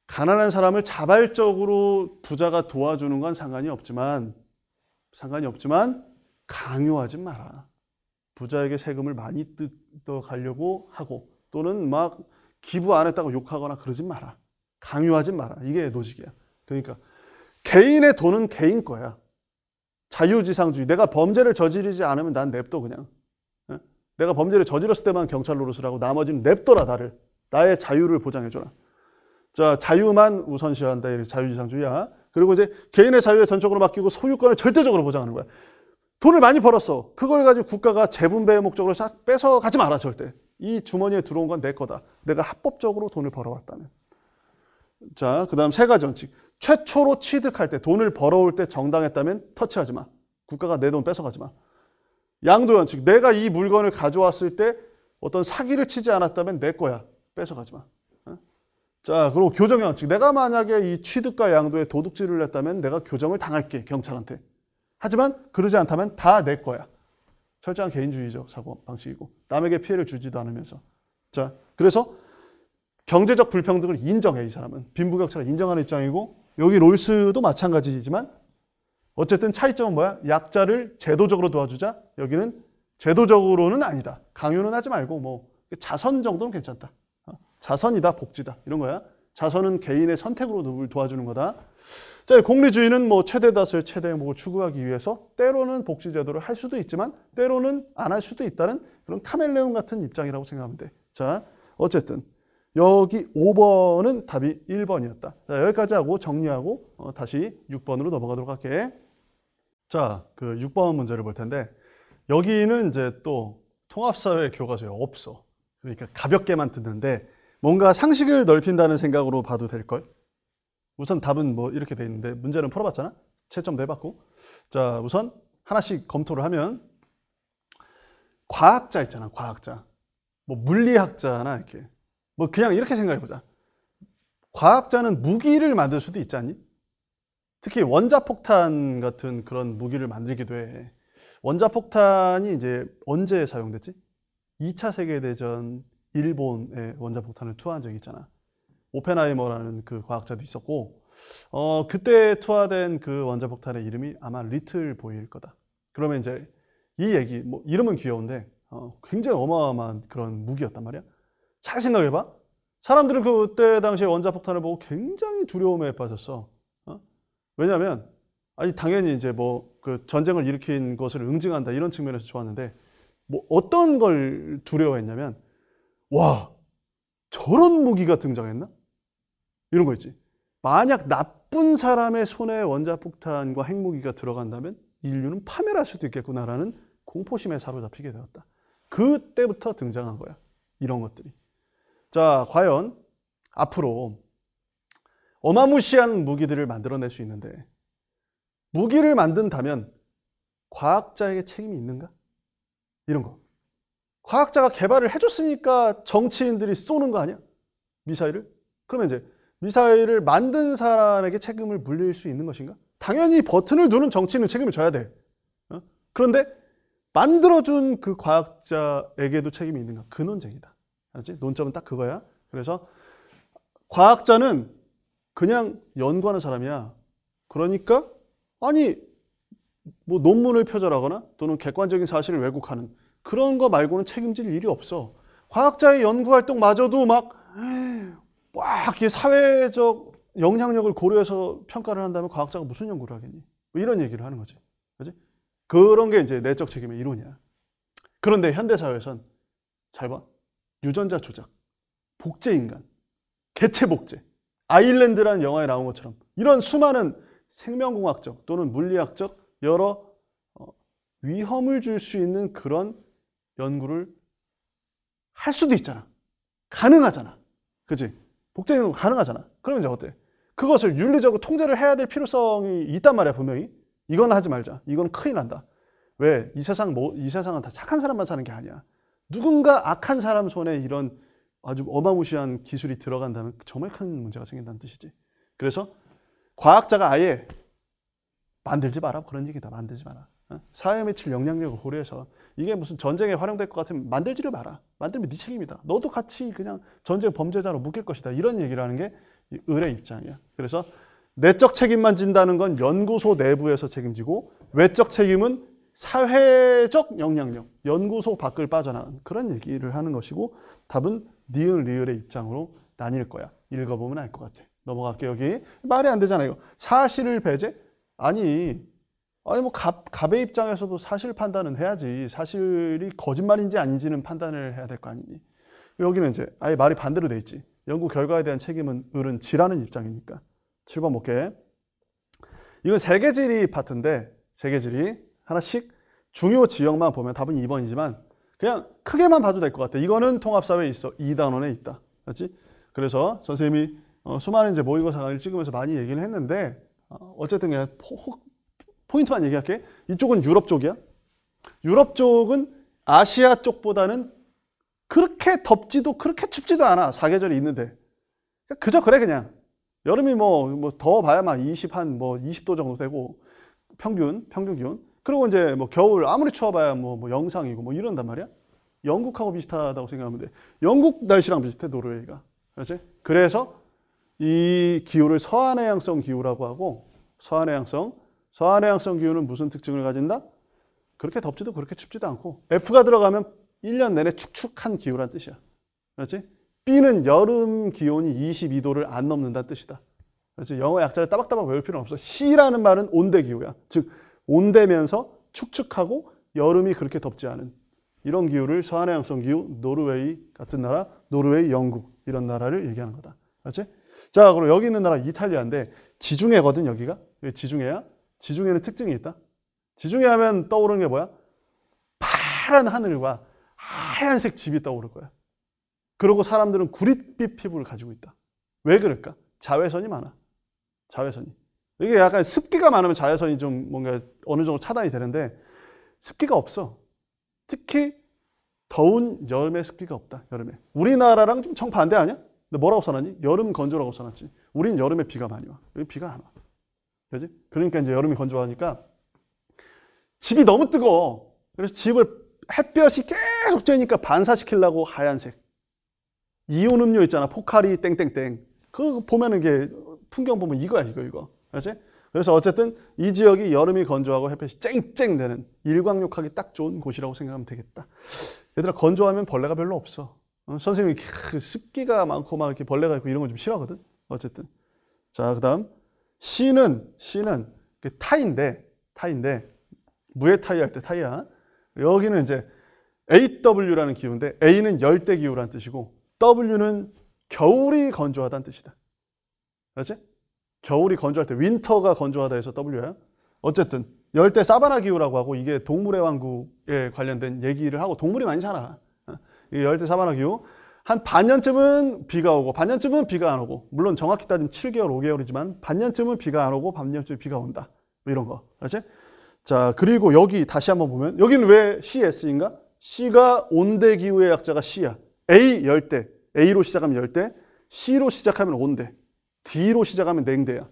가난한 사람을 자발적으로 부자가 도와주는 건 상관이 없지만 강요하지 마라. 부자에게 세금을 많이 뜯어가려고 하고 또는 막 기부 안 했다고 욕하거나 그러지 마라. 강요하지 마라. 이게 노직이야. 그러니까 개인의 돈은 개인 거야. 자유지상주의. 내가 범죄를 저지르지 않으면 난 냅둬 그냥. 내가 범죄를 저질렀을 때만 경찰 노릇을 하고 나머지는 냅둬라 나를. 나의 자유를 보장해줘라. 자, 자유만 우선시한다. 이렇게 자유지상주의야. 그리고 이제 개인의 자유에 전적으로 맡기고 소유권을 절대적으로 보장하는 거야. 돈을 많이 벌었어. 그걸 가지고 국가가 재분배의 목적으로 싹 뺏어가지 마라 절대. 이 주머니에 들어온 건 내 거다. 내가 합법적으로 돈을 벌어왔다면. 자, 그 다음 세 가지 원칙. 최초로 취득할 때, 돈을 벌어올 때 정당했다면 터치하지 마. 국가가 내 돈 뺏어가지 마. 양도 원칙. 내가 이 물건을 가져왔을 때 어떤 사기를 치지 않았다면 내 거야. 뺏어가지 마. 자, 그리고 교정의 원칙. 내가 만약에 이 취득과 양도에 도둑질을 했다면 내가 교정을 당할게. 경찰한테. 하지만 그러지 않다면 다 내 거야. 철저한 개인주의적 사고 방식이고 남에게 피해를 주지도 않으면서. 자, 그래서 경제적 불평등을 인정해. 이 사람은 빈부격차를 인정하는 입장이고 여기 롤스도 마찬가지지만 어쨌든 차이점은 뭐야? 약자를 제도적으로 도와주자. 여기는 제도적으로는 아니다. 강요는 하지 말고 뭐 자선 정도는 괜찮다. 자선이다, 복지다 이런 거야. 자선은 개인의 선택으로 누굴 도와주는 거다. 자, 공리주의는 뭐 최대 다수의 최대 행복을 추구하기 위해서 때로는 복지 제도를 할 수도 있지만 때로는 안 할 수도 있다는 그런 카멜레온 같은 입장이라고 생각하면 돼. 자, 어쨌든 여기 5번은 답이 1번이었다. 자, 여기까지 하고 정리하고 다시 6번으로 넘어가도록 할게. 자, 그 6번 문제를 볼 텐데 여기는 이제 또 통합사회 교과서에 없어. 그러니까 가볍게만 듣는데 뭔가 상식을 넓힌다는 생각으로 봐도 될걸? 우선 답은 뭐 이렇게 돼 있는데 문제는 풀어봤잖아? 채점도 해봤고. 자, 우선 하나씩 검토를 하면 과학자 있잖아, 과학자. 뭐 물리학자나 이렇게. 뭐 그냥 이렇게 생각해보자. 과학자는 무기를 만들 수도 있지 않니? 특히 원자폭탄 같은 그런 무기를 만들기도 해. 원자폭탄이 이제 언제 사용됐지? 2차 세계대전 일본의 원자폭탄을 투하한 적이 있잖아. 오펜하이머라는 그 과학자도 있었고 그때 투하된 그 원자폭탄의 이름이 아마 리틀 보이일 거다. 그러면 이제 이 얘기, 뭐 이름은 귀여운데 굉장히 어마어마한 그런 무기였단 말이야. 잘 생각해봐. 사람들은 그때 당시에 원자폭탄을 보고 굉장히 두려움에 빠졌어. 왜냐하면 아니 당연히 이제 뭐 그 전쟁을 일으킨 것을 응징한다 이런 측면에서 좋았는데 뭐 어떤 걸 두려워했냐면 와 저런 무기가 등장했나? 이런 거 있지. 만약 나쁜 사람의 손에 원자폭탄과 핵무기가 들어간다면 인류는 파멸할 수도 있겠구나라는 공포심에 사로잡히게 되었다. 그때부터 등장한 거야. 이런 것들이. 자, 과연 앞으로 어마무시한 무기들을 만들어낼 수 있는데 무기를 만든다면 과학자에게 책임이 있는가? 이런 거. 과학자가 개발을 해줬으니까 정치인들이 쏘는 거 아니야? 미사일을? 그러면 이제 미사일을 만든 사람에게 책임을 물릴 수 있는 것인가? 당연히 버튼을 누른 정치인은 책임을 져야 돼. 그런데 만들어준 그 과학자에게도 책임이 있는가? 그 논쟁이다. 알지? 논점은 딱 그거야. 그래서 과학자는 그냥 연구하는 사람이야. 그러니까 아니 뭐 논문을 표절하거나 또는 객관적인 사실을 왜곡하는 그런 거 말고는 책임질 일이 없어. 과학자의 연구 활동마저도 막 이렇게 사회적 영향력을 고려해서 평가를 한다면 과학자가 무슨 연구를 하겠니? 뭐 이런 얘기를 하는 거지. 그렇지? 그런 게 이제 내적 책임의 이론이야. 그런데 현대사회에선 잘 봐. 유전자 조작, 복제인간, 개체복제, 아일랜드라는 영화에 나온 것처럼 이런 수많은 생명공학적 또는 물리학적 여러 위험을 줄 수 있는 그런 연구를 할 수도 있잖아. 가능하잖아. 그치? 복제는 가능하잖아. 그러면 이제 어때? 그것을 윤리적으로 통제를 해야 될 필요성이 있단 말이야, 분명히. 이건 하지 말자. 이건 큰일 난다. 왜? 이 세상은 다 착한 사람만 사는 게 아니야. 누군가 악한 사람 손에 이런 아주 어마무시한 기술이 들어간다면 정말 큰 문제가 생긴다는 뜻이지. 그래서 과학자가 아예 만들지 마라. 그런 얘기다. 만들지 마라. 사회에 미칠 영향력을 고려해서 이게 무슨 전쟁에 활용될 것 같으면 만들지를 마라. 만들면 네 책임이다. 너도 같이 그냥 전쟁 범죄자로 묶일 것이다. 이런 얘기를 하는 게 을의 입장이야. 그래서 내적 책임만 진다는 건 연구소 내부에서 책임지고 외적 책임은 사회적 영향력, 연구소 밖을 빠져나간 그런 얘기를 하는 것이고 답은 니은, 리을의 입장으로 나뉠 거야. 읽어보면 알 것 같아. 넘어갈게요. 여기 말이 안 되잖아요. 사실을 배제? 아니 뭐 갑의 입장에서도 사실 판단은 해야지. 사실이 거짓말인지 아닌지는 판단을 해야 될 거 아니니. 여기는 이제 아예 말이 반대로 돼 있지. 연구 결과에 대한 책임은 을은 지라는 입장이니까. 7번 볼게. 이건 세계지리 파트인데 세계지리 하나씩 중요 지역만 보면 답은 2번이지만 그냥 크게만 봐도 될 것 같아. 이거는 통합사회에 있어. 2단원에 있다. 그렇지? 그래서 선생님이 수많은 이제 모의고사 강의를 찍으면서 많이 얘기를 했는데 어쨌든 그냥 포인트만 얘기할게. 이쪽은 유럽 쪽이야. 유럽 쪽은 아시아 쪽보다는 그렇게 덥지도 그렇게 춥지도 않아. 사계절이 있는데. 그저 그래 그냥. 여름이 뭐 더 봐야만 20도 정도 되고 평균 기온. 그리고 이제 뭐 겨울 아무리 추워봐야 뭐 영상이고 뭐 이런단 말이야. 영국하고 비슷하다고 생각하면 돼. 영국 날씨랑 비슷해 노르웨이가. 그렇지? 그래서 이 기후를 서한해양성 기후라고 하고 서한해양성 기후는 무슨 특징을 가진다? 그렇게 덥지도 그렇게 춥지도 않고 F가 들어가면 1년 내내 축축한 기후란 뜻이야. 그렇지? B는 여름 기온이 22도를 안 넘는다는 뜻이다. 그렇지? 영어 약자를 따박따박 외울 필요는 없어. C라는 말은 온대 기후야. 즉 온대면서 축축하고 여름이 그렇게 덥지 않은 이런 기후를 서한해양성 기후, 노르웨이 같은 나라, 노르웨이, 영국 이런 나라를 얘기하는 거다. 그렇지? 자, 그럼 여기 있는 나라 이탈리아인데 지중해거든 여기가. 여기 지중해야. 지중해는 특징이 있다. 지중해 하면 떠오르는 게 뭐야? 파란 하늘과 하얀색 집이 떠오를 거야. 그리고 사람들은 구릿빛 피부를 가지고 있다. 왜 그럴까? 자외선이 많아. 자외선이. 이게 약간 습기가 많으면 자외선이 좀 뭔가 어느 정도 차단이 되는데 습기가 없어. 특히 더운 여름에 습기가 없다. 여름에. 우리나라랑 좀 정반대 아니야? 근데 뭐라고 써놨니? 여름 건조라고 써놨지. 우린 여름에 비가 많이 와. 여기 비가 안 와. 그지? 그러니까 이제 여름이 건조하니까 집이 너무 뜨거워. 그래서 집을 햇볕이 계속 쬐니까 반사시키려고 하얀색. 이온 음료 있잖아. 포카리 땡땡땡. 그거 보면은 이게 풍경 보면 이거야 이거. 그렇지? 그래서 어쨌든 이 지역이 여름이 건조하고 햇볕이 쨍쨍되는 일광욕하기 딱 좋은 곳이라고 생각하면 되겠다. 얘들아 건조하면 벌레가 별로 없어. 선생님이 습기가 많고 막 이렇게 벌레가 있고 이런 거 좀 싫어하거든. 어쨌든 자 그다음 C는 타인데 무의 타이 할 때 타이야. 여기는 이제 AW라는 기후인데 A는 열대 기후라는 뜻이고 W는 겨울이 건조하다는 뜻이다. 그렇지? 겨울이 건조할 때 윈터가 건조하다 해서 W야. 어쨌든 열대 사바나 기후라고 하고 이게 동물의 왕국에 관련된 얘기를 하고 동물이 많이 살아. 이 열대 사바나 기후 한 반년쯤은 비가 오고 반년쯤은 비가 안 오고 물론 정확히 따지면 7개월 5개월이지만 반년쯤은 비가 안 오고 반년쯤은 비가 온다. 뭐 이런 거. 그렇지? 자 그리고 여기 다시 한번 보면 여기는 왜 CS인가? C가 온대 기후의 약자가 C야. A 열대 A로 시작하면 열대 C로 시작하면 온대. D로 시작하면 냉대야.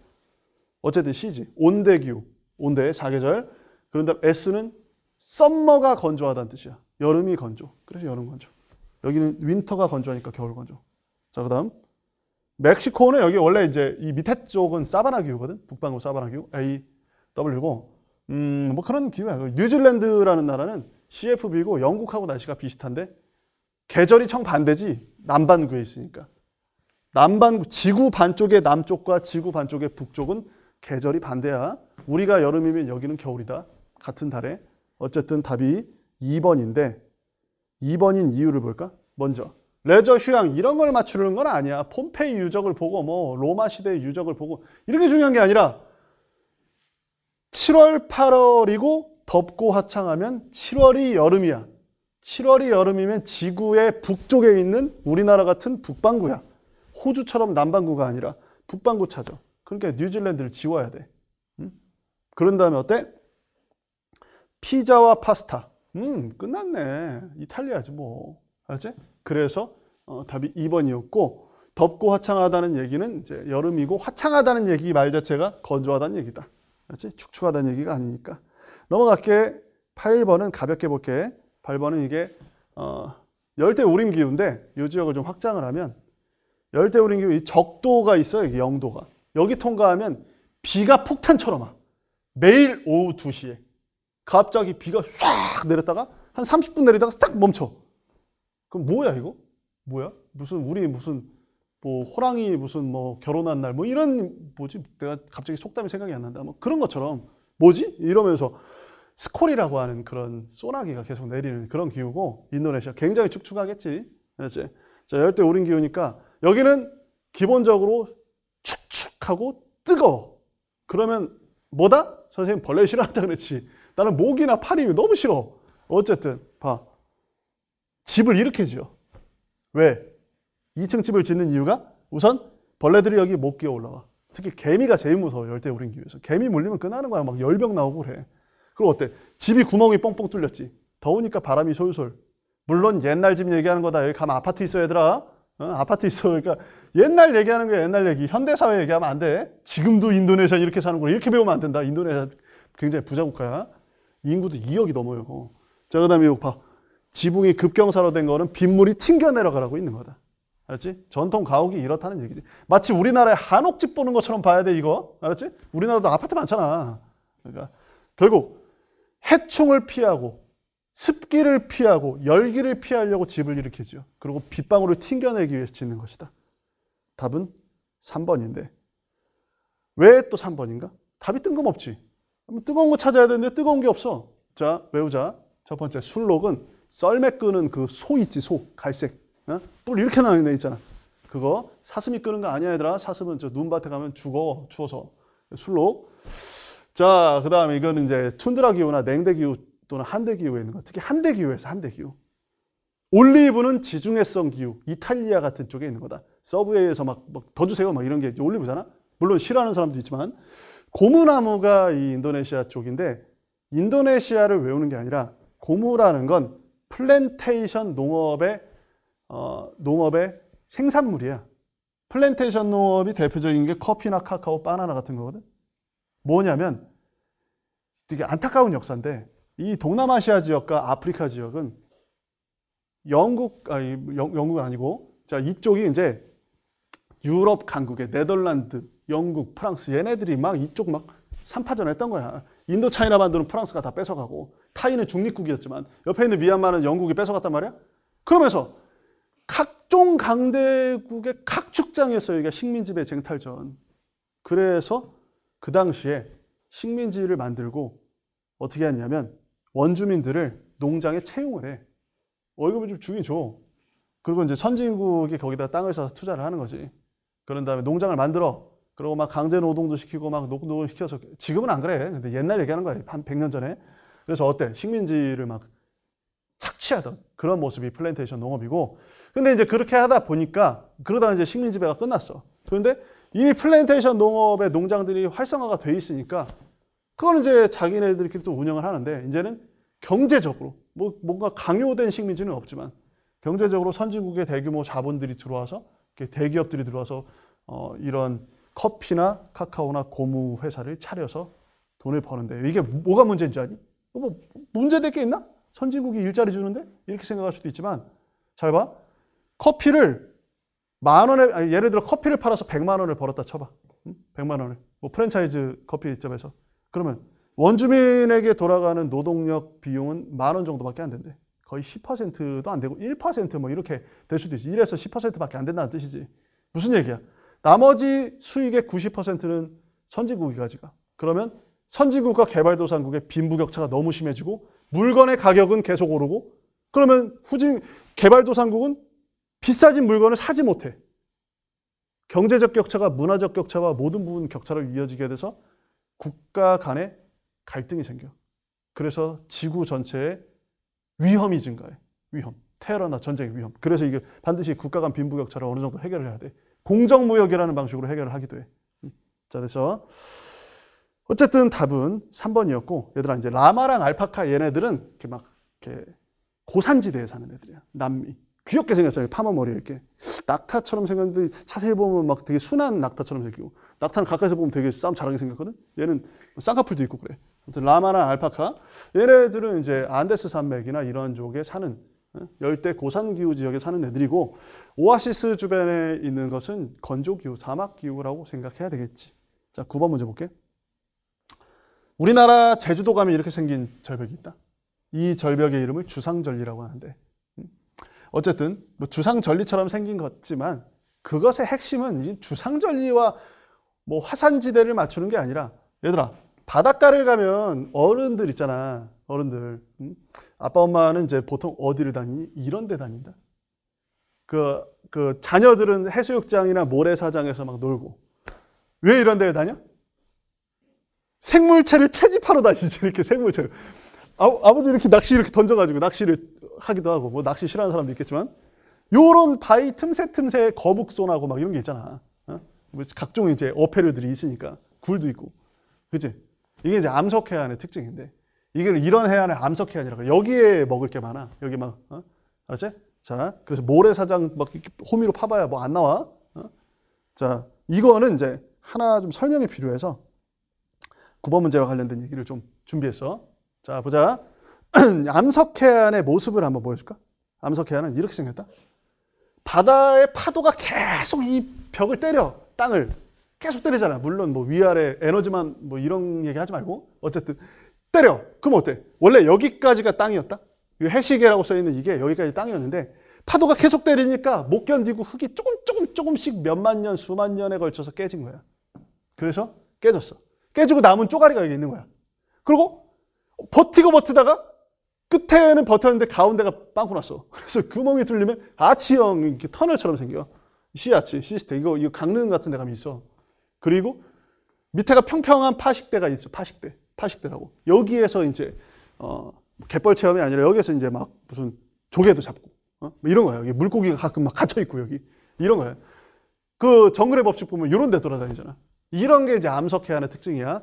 어쨌든 C지. 온대기후. 온대, 사계절. 그런 다음 S는 썸머가 건조하다는 뜻이야. 여름이 건조. 그래서 여름 건조. 여기는 윈터가 건조하니까 겨울 건조. 자, 그 다음. 멕시코는 여기 원래 이제 이 밑에 쪽은 사바나 기후거든. 북반구 사바나 기후. AW고. 뭐 그런 기후야. 뉴질랜드라는 나라는 CFB고 영국하고 날씨가 비슷한데 계절이 정반대지. 남반구에 있으니까. 남반구, 지구 반쪽의 남쪽과 지구 반쪽의 북쪽은 계절이 반대야. 우리가 여름이면 여기는 겨울이다. 같은 달에. 어쨌든 답이 2번인데 2번인 이유를 볼까? 먼저 레저 휴양 이런 걸 맞추는 건 아니야. 폼페이 유적을 보고 뭐 로마 시대의 유적을 보고 이런 게 중요한 게 아니라 7월, 8월이고 덥고 화창하면 7월이 여름이야. 7월이 여름이면 지구의 북쪽에 있는 우리나라 같은 북반구야. 호주처럼 남반구가 아니라 북반구 찾아. 그러니까 뉴질랜드를 지워야 돼. 그런 다음에 어때? 피자와 파스타. 끝났네. 이탈리아지 뭐. 알았지? 그래서 답이 2번이었고 덥고 화창하다는 얘기는 이제 여름이고 화창하다는 얘기 말 자체가 건조하다는 얘기다. 알았지? 축축하다는 얘기가 아니니까. 넘어갈게. 8번은 가볍게 볼게. 8번은 이게 열대 우림 기후인데 이 지역을 좀 확장을 하면 열대 우림 기후 이 적도가 있어요. 이게 영도가. 여기 통과하면 비가 폭탄처럼 와. 매일 오후 2시에. 갑자기 비가 쫙 내렸다가 한 30분 내리다가 딱 멈춰. 그럼 뭐야 이거? 뭐야? 우리 무슨 뭐 호랑이 무슨 뭐 결혼한 날 뭐 이런 뭐지? 내가 갑자기 속담이 생각이 안 난다. 뭐 그런 것처럼 뭐지? 이러면서 스콜이라고 하는 그런 소나기가 계속 내리는 그런 기후고 인도네시아 굉장히 축축하겠지. 그렇지? 자, 열대 우림 기후니까 여기는 기본적으로 축축하고 뜨거워. 그러면 뭐다? 선생님 벌레 싫어한다 그랬지. 나는 모기나 파리 너무 싫어. 어쨌든 봐. 집을 이렇게 지어. 왜? 2층 집을 짓는 이유가 우선 벌레들이 여기 못 끼어 올라와. 특히 개미가 제일 무서워. 열대 우림 기후에서. 개미 물리면 끝나는 거야. 막 열병 나오고 그래. 그리고 어때? 집이 구멍이 뻥뻥 뚫렸지. 더우니까 바람이 솔솔. 물론 옛날 집 얘기하는 거다. 여기 가면 아파트 있어 얘들아. 아파트 있어. 그러니까 옛날 얘기하는 거야. 옛날 얘기. 현대사회 얘기하면 안 돼. 지금도 인도네시아 이렇게 사는 거 이렇게 배우면 안 된다. 인도네시아 굉장히 부자 국가야. 인구도 2억이 넘어요. 자, 그 다음에 이거 봐. 지붕이 급경사로 된 거는 빗물이 튕겨 내려가라고 있는 거다. 알았지? 전통 가옥이 이렇다는 얘기지. 마치 우리나라의 한옥집 보는 것처럼 봐야 돼, 이거. 알았지? 우리나라도 아파트 많잖아. 그러니까 결국 해충을 피하고 습기를 피하고 열기를 피하려고 집을 일으키죠. 그리고 빗방울을 튕겨내기 위해서 짓는 것이다. 답은 3번인데 왜 또 3번인가? 답이 뜬금없지. 뜨거운 거 찾아야 되는데 뜨거운 게 없어. 자, 외우자. 첫 번째, 술록은 썰매 끄는 그 소 있지, 소. 갈색. 뿔 이렇게 나는 애 있잖아. 그거 사슴이 끄는 거 아니야, 얘들아. 사슴은 저 눈밭에 가면 죽어, 추워서. 술록. 자, 그 다음에 이거는 이제 툰드라 기후나 냉대 기후 또는 한대 기후에 있는 거. 특히 한대 기후에서 한대 기후. 올리브는 지중해성 기후. 이탈리아 같은 쪽에 있는 거다. 서브웨이에서 막 더 주세요. 막 이런 게 올리브잖아. 물론 싫어하는 사람도 있지만. 고무나무가 이 인도네시아 쪽인데 인도네시아를 외우는 게 아니라 고무라는 건 플랜테이션 농업의 생산물이야. 플랜테이션 농업이 대표적인 게 커피나 카카오, 바나나 같은 거거든. 뭐냐면 되게 안타까운 역사인데 이 동남아시아 지역과 아프리카 지역은 영국은 아니고 자 이쪽이 이제 유럽 강국의 네덜란드, 영국, 프랑스 얘네들이 막 이쪽 막 삼파전 했던 거야. 인도 차이나 반도는 프랑스가 다 뺏어가고 타이는 중립국이었지만 옆에 있는 미얀마는 영국이 뺏어갔단 말이야. 그러면서 각종 강대국의 각축장이었어요. 이게 식민지배 쟁탈전. 그래서 그 당시에 식민지를 만들고 어떻게 했냐면 원주민들을 농장에 채용을 해. 월급을 좀 주긴 줘. 그리고 이제 선진국이 거기다 땅을 사서 투자를 하는 거지. 그런 다음에 농장을 만들어. 그리고 막 강제 노동도 시키고 막 노동을 시켜서 지금은 안 그래. 근데 옛날 얘기하는 거야. 한 100년 전에. 그래서 어때? 식민지를 막 착취하던 그런 모습이 플랜테이션 농업이고. 근데 이제 그렇게 하다 보니까 그러다가 이제 식민지배가 끝났어. 그런데 이미 플랜테이션 농업의 농장들이 활성화가 돼 있으니까 그거는 이제 자기네들끼리 또 운영을 하는데 이제는 경제적으로 뭔가 강요된 식민지는 없지만 경제적으로 선진국의 대규모 자본들이 들어와서 대기업들이 들어와서 이런 커피나 카카오나 고무 회사를 차려서 돈을 버는데 이게 뭐가 문제인지 아니? 뭐 문제될 게 있나? 선진국이 일자리 주는데? 이렇게 생각할 수도 있지만 잘 봐. 커피를 만 원에 아니, 예를 들어 커피를 팔아서 100만 원을 벌었다 쳐봐. 100만 원을. 뭐 프랜차이즈 커피점에서. 그러면 원주민에게 돌아가는 노동력 비용은 10,000원 정도밖에 안 된대. 거의 10%도 안 되고 1%뭐 이렇게 될 수도 있지. 1에서 10%밖에 안 된다는 뜻이지. 무슨 얘기야? 나머지 수익의 90%는 선진국이 가져가. 그러면 선진국과 개발도상국의 빈부격차가 너무 심해지고 물건의 가격은 계속 오르고 그러면 개발도상국은 비싸진 물건을 사지 못해. 경제적 격차가 문화적 격차와 모든 부분 격차로 이어지게 돼서 국가 간의 갈등이 생겨. 그래서 지구 전체에 위험이 증가해. 위험. 테러나 전쟁의 위험. 그래서 이게 반드시 국가 간 빈부격차를 어느 정도 해결을 해야 돼. 공정무역이라는 방식으로 해결을 하기도 해. 자, 그래서 어쨌든 답은 3번이었고, 얘들아 이제 라마랑 알파카 얘네들은 이렇게 막 이렇게 고산지대에 사는 애들이야. 남미. 귀엽게 생겼어요. 파마 머리 이렇게. 낙타처럼 생겼는데 자세히 보면 막 되게 순한 낙타처럼 생기고, 낙타는 가까이서 보면 되게 싸움 잘하게 생겼거든. 얘는 쌍꺼풀도 있고 그래. 아무튼 라마랑 알파카 얘네들은 이제 안데스 산맥이나 이런 쪽에 사는 열대 고산기후 지역에 사는 애들이고, 오아시스 주변에 있는 것은 건조기후, 사막기후라고 생각해야 되겠지. 자, 9번 문제 볼게. 우리나라 제주도 가면 이렇게 생긴 절벽이 있다. 이 절벽의 이름을 주상절리라고 하는데, 어쨌든 뭐 주상절리처럼 생긴 것지만 그것의 핵심은 이 주상절리와 뭐 화산지대를 맞추는 게 아니라, 얘들아 바닷가를 가면 어른들 있잖아. 어른들. 아빠 엄마는 이제 보통 어디를 다니니? 이런 데 다닌다. 그 자녀들은 해수욕장이나 모래사장에서 막 놀고. 왜 이런 데를 다녀? 생물체를 채집하러 다니지. 이렇게 생물체를. 아버지 이렇게 낚시 이렇게 던져가지고 낚시를 하기도 하고, 뭐 낚시 싫어하는 사람도 있겠지만, 요런 바위 틈새 거북손하고 막 이런 게 있잖아. 각종 이제 어패류들이 있으니까. 굴도 있고. 그치? 이게 이제 암석해안의 특징인데, 이게 이런 해안을 암석해안이라고. 여기에 먹을 게 많아. 여기 막, 알았지? 자, 그래서 모래사장 막 호미로 파봐야 뭐 안 나와. 자, 이거는 이제 하나 좀 설명이 필요해서 9번 문제와 관련된 얘기를 좀 준비했어. 자, 보자. 암석해안의 모습을 한번 보여줄까? 암석해안은 이렇게 생겼다. 바다의 파도가 계속 이 벽을 때려. 땅을 계속 때리잖아. 물론 뭐 위아래 에너지만 뭐 이런 얘기 하지 말고, 어쨌든 때려. 그럼 어때? 원래 여기까지가 땅이었다. 해시계라고 써있는 이게 여기까지 땅이었는데, 파도가 계속 때리니까 못 견디고 흙이 조금씩 몇만 년, 수만 년에 걸쳐서 깨진 거야. 그래서 깨졌어. 깨지고 남은 쪼가리가 여기 있는 거야. 그리고 버티다가 끝에는 버텼는데 가운데가 빵꾸 났어. 그래서 구멍이 뚫리면 아치형 이렇게 터널처럼 생겨. 시아치, 시스테. 이거 강릉 같은 데 가면 있어. 그리고 밑에가 평평한 파식대가 있어. 파식대라고. 여기에서 이제 갯벌 체험이 아니라 여기에서 이제 막 무슨 조개도 잡고 뭐 이런 거야. 여기 물고기가 가끔 막 갇혀 있고 여기 이런 거야. 그 정글의 법칙 보면 이런 데 돌아다니잖아. 이런 게 이제 암석해안의 특징이야.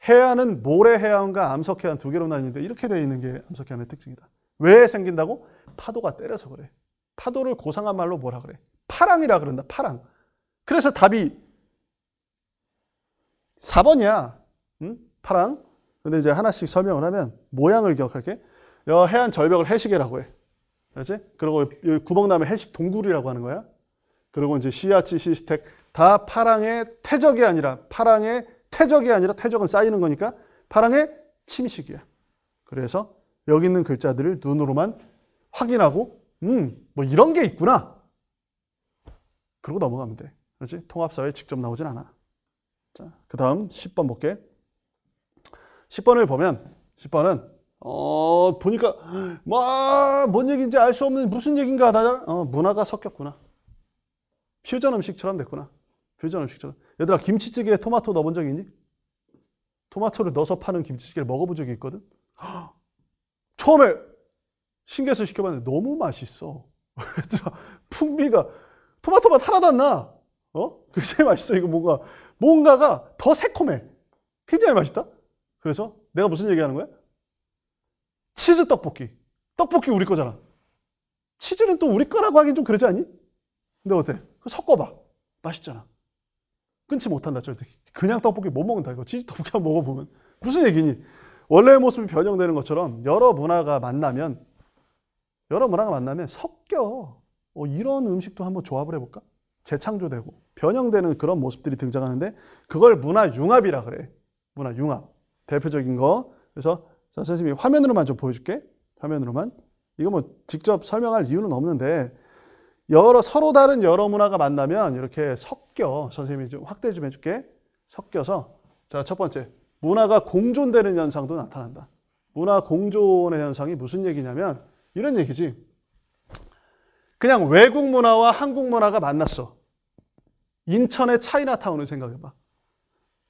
해안은 모래해안과 암석해안 두 개로 나뉘는데 이렇게 되어 있는 게 암석해안의 특징이다. 왜 생긴다고? 파도가 때려서 그래. 파도를 고상한 말로 뭐라 그래? 파랑이라 그런다. 파랑. 그래서 답이 4번이야. 응? 파랑. 근데 이제 하나씩 설명을 하면 모양을 기억할게. 해안 절벽을 해시계라고 해. 알지? 그리고 여기 구멍 나면 해식 동굴이라고 하는 거야. 그리고 이제 시아치, 시스텍 다 파랑의 퇴적이 아니라 퇴적은 쌓이는 거니까 파랑의 침식이야. 그래서 여기 있는 글자들을 눈으로만 확인하고 뭐 이런 게 있구나. 그러고 넘어가면 돼. 그렇지? 통합사회에 직접 나오진 않아. 자, 그 다음 10번 볼게. 10번을 보면 10번은 보니까 뭔 얘기인지 알 수 없는 무슨 얘기인가 하다가 문화가 섞였구나. 퓨전 음식처럼 됐구나. 퓨전 음식처럼. 얘들아 김치찌개에 토마토 넣어본 적이 있니? 토마토를 넣어서 파는 김치찌개를 먹어본 적이 있거든. 처음에 신게스 시켜봤는데 너무 맛있어. 얘들아 풍미가 토마토 맛 하나도 안 나. 굉장히 맛있어. 이거 뭔가가 더 새콤해. 굉장히 맛있다. 그래서 내가 무슨 얘기하는 거야? 치즈 떡볶이. 떡볶이 우리 거잖아. 치즈는 또 우리 거라고 하긴 좀 그러지 않니? 근데 어때? 섞어봐. 맛있잖아. 끊지 못한다. 그냥 떡볶이 못 먹는다. 이거 치즈 떡볶이 한번 먹어보면 무슨 얘기니? 원래의 모습이 변형되는 것처럼 여러 문화가 만나면 섞여. 이런 음식도 한번 조합을 해볼까? 재창조되고 변형되는 그런 모습들이 등장하는데 그걸 문화융합이라 그래. 문화융합. 대표적인 거. 그래서 자, 선생님이 화면으로만 좀 보여줄게. 화면으로만. 이거 뭐 직접 설명할 이유는 없는데 서로 다른 여러 문화가 만나면 이렇게 섞여. 선생님이 좀 확대 좀 해줄게. 섞여서 자, 첫 번째. 문화가 공존되는 현상도 나타난다. 문화 공존의 현상이 무슨 얘기냐면 이런 얘기지. 그냥 외국 문화와 한국 문화가 만났어. 인천의 차이나타운을 생각해봐.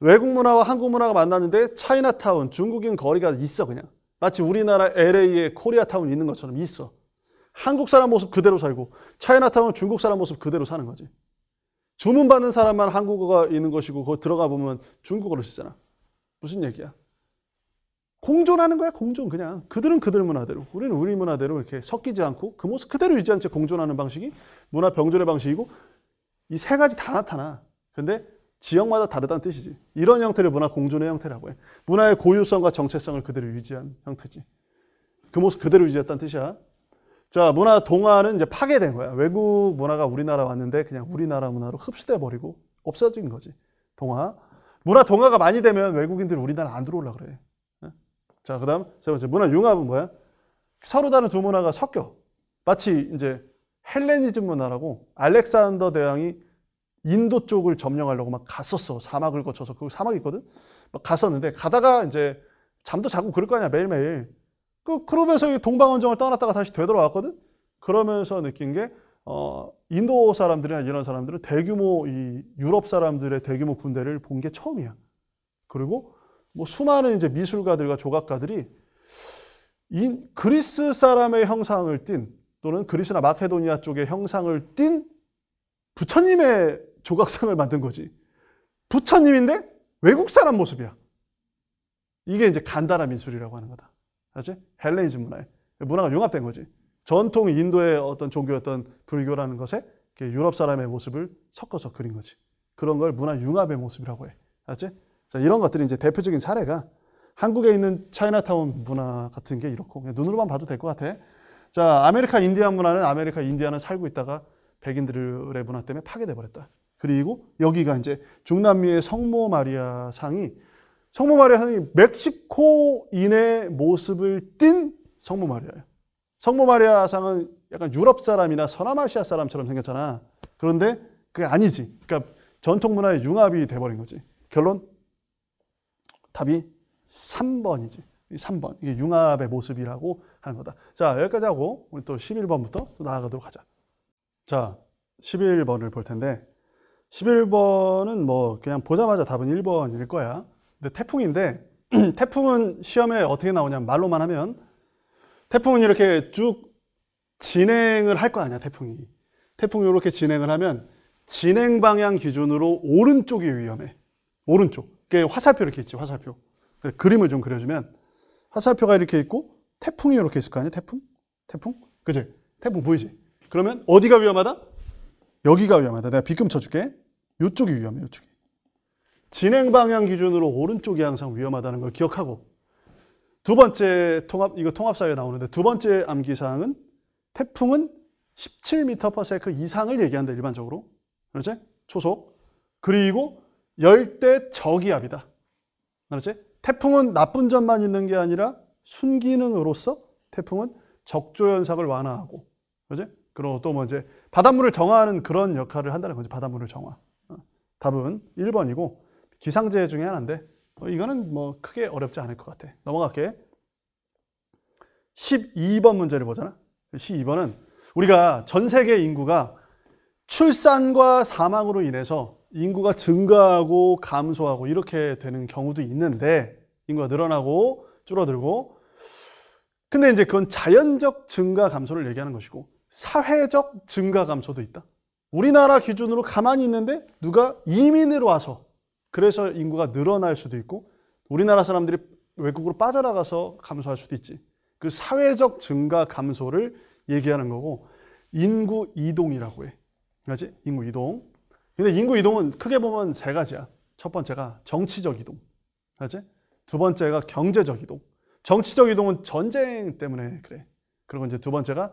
외국 문화와 한국 문화가 만났는데 차이나타운, 중국인 거리가 있어 그냥. 마치 우리나라 LA에 코리아타운 있는 것처럼 있어. 한국 사람 모습 그대로 살고 차이나타운은 중국 사람 모습 그대로 사는 거지. 주문받는 사람만 한국어가 있는 것이고 거기 들어가 보면 중국어를 쓰잖아. 무슨 얘기야? 공존하는 거야, 공존 그냥. 그들은 그들 문화대로, 우리는 우리 문화대로 이렇게 섞이지 않고 그 모습 그대로 유지한 채 공존하는 방식이 문화 병존의 방식이고 이 세 가지 다 나타나. 근데 지역마다 다르다는 뜻이지. 이런 형태를 문화 공존의 형태라고 해. 문화의 고유성과 정체성을 그대로 유지한 형태지. 그 모습 그대로 유지했다는 뜻이야. 자, 문화 동화는 이제 파괴된 거야. 외국 문화가 우리나라 왔는데 그냥 우리나라 문화로 흡수돼 버리고 없어진 거지. 동화. 문화 동화가 많이 되면 외국인들이 우리나라 안 들어오려고 그래. 자, 그 다음 세 번째. 문화 융합은 뭐야? 서로 다른 두 문화가 섞여. 마치 이제 헬레니즘 문화라고 알렉산더 대왕이 인도 쪽을 점령하려고 막 갔었어. 사막을 거쳐서. 그 사막이 있거든? 막 갔었는데 가다가 이제 잠도 자고 그럴 거 아니야. 매일매일. 그러면서 동방원정을 떠났다가 다시 되돌아왔거든? 그러면서 느낀 게 인도 사람들이나 이런 사람들은 대규모 이 유럽 사람들의 대규모 군대를 본 게 처음이야. 그리고 뭐 수많은 이제 미술가들과 조각가들이 그리스 사람의 형상을 띈 또는 그리스나 마케도니아 쪽의 형상을 띈 부처님의 조각상을 만든 거지. 부처님인데 외국 사람 모습이야. 이게 이제 간다라 미술이라고 하는 거다. 알지? 헬레니즘 문화에. 문화가 융합된 거지. 전통 인도의 어떤 종교였던 불교라는 것에 유럽 사람의 모습을 섞어서 그린 거지. 그런 걸 문화 융합의 모습이라고 해. 알지? 자, 이런 것들이 이제 대표적인 사례가 한국에 있는 차이나타운 문화 같은 게 이렇고 그냥 눈으로만 봐도 될 것 같아. 자, 아메리카 인디안 문화는 아메리카 인디안을 살고 있다가 백인들의 문화 때문에 파괴돼 버렸다. 그리고 여기가 이제 중남미의 성모 마리아 상이 멕시코인의 모습을 띤 성모 마리아예요. 성모 마리아 상은 약간 유럽 사람이나 서남아시아 사람처럼 생겼잖아. 그런데 그게 아니지. 그러니까 전통 문화의 융합이 돼버린 거지. 결론 답이 3번이지. 3번. 이게 융합의 모습이라고 하는 거다. 자, 여기까지 하고 우리 또 11번부터 또 나아가도록 하자. 자, 11번을 볼 텐데 11번은 뭐 그냥 보자마자 답은 1번일 거야. 근데 태풍인데 태풍은 시험에 어떻게 나오냐면 말로만 하면 태풍은 이렇게 쭉 진행을 할 거 아니야, 태풍이. 태풍이 이렇게 진행을 하면 진행 방향 기준으로 오른쪽이 위험해. 오른쪽. 그게 화살표 이렇게 있지, 화살표. 그림을 좀 그려주면 화살표가 이렇게 있고 태풍이 이렇게 있을 거 아니야, 태풍? 태풍? 그치? 태풍 보이지? 그러면 어디가 위험하다? 여기가 위험하다. 내가 비금 쳐줄게. 이쪽이 위험해, 이쪽이. 진행 방향 기준으로 오른쪽이 항상 위험하다는 걸 기억하고 두 번째 이거 통합사회에 나오는데 두 번째 암기사항은 태풍은 17m/s 이상을 얘기한다, 일반적으로. 그렇지? 초속. 그리고 열대 저기압이다. 그렇지? 태풍은 나쁜 점만 있는 게 아니라 순기능으로서 태풍은 적조현상을 완화하고, 그렇지? 그리고 또 뭐 이제 바닷물을 정화하는 그런 역할을 한다는 거지, 바닷물을 정화. 답은 1번이고, 기상재해 중에 하나인데, 이거는 뭐 크게 어렵지 않을 것 같아. 넘어갈게. 12번 문제를 보잖아. 12번은 우리가 전 세계 인구가 출산과 사망으로 인해서 인구가 증가하고 감소하고 이렇게 되는 경우도 있는데, 인구가 늘어나고 줄어들고, 근데 이제 그건 자연적 증가 감소를 얘기하는 것이고 사회적 증가 감소도 있다. 우리나라 기준으로 가만히 있는데 누가 이민을 와서 그래서 인구가 늘어날 수도 있고 우리나라 사람들이 외국으로 빠져나가서 감소할 수도 있지. 그 사회적 증가 감소를 얘기하는 거고 인구 이동이라고 해. 그렇지? 인구 이동. 근데 인구 이동은 크게 보면 세 가지야. 첫 번째가 정치적 이동. 알지? 두 번째가 경제적 이동. 정치적 이동은 전쟁 때문에 그래. 그리고 이제 두 번째가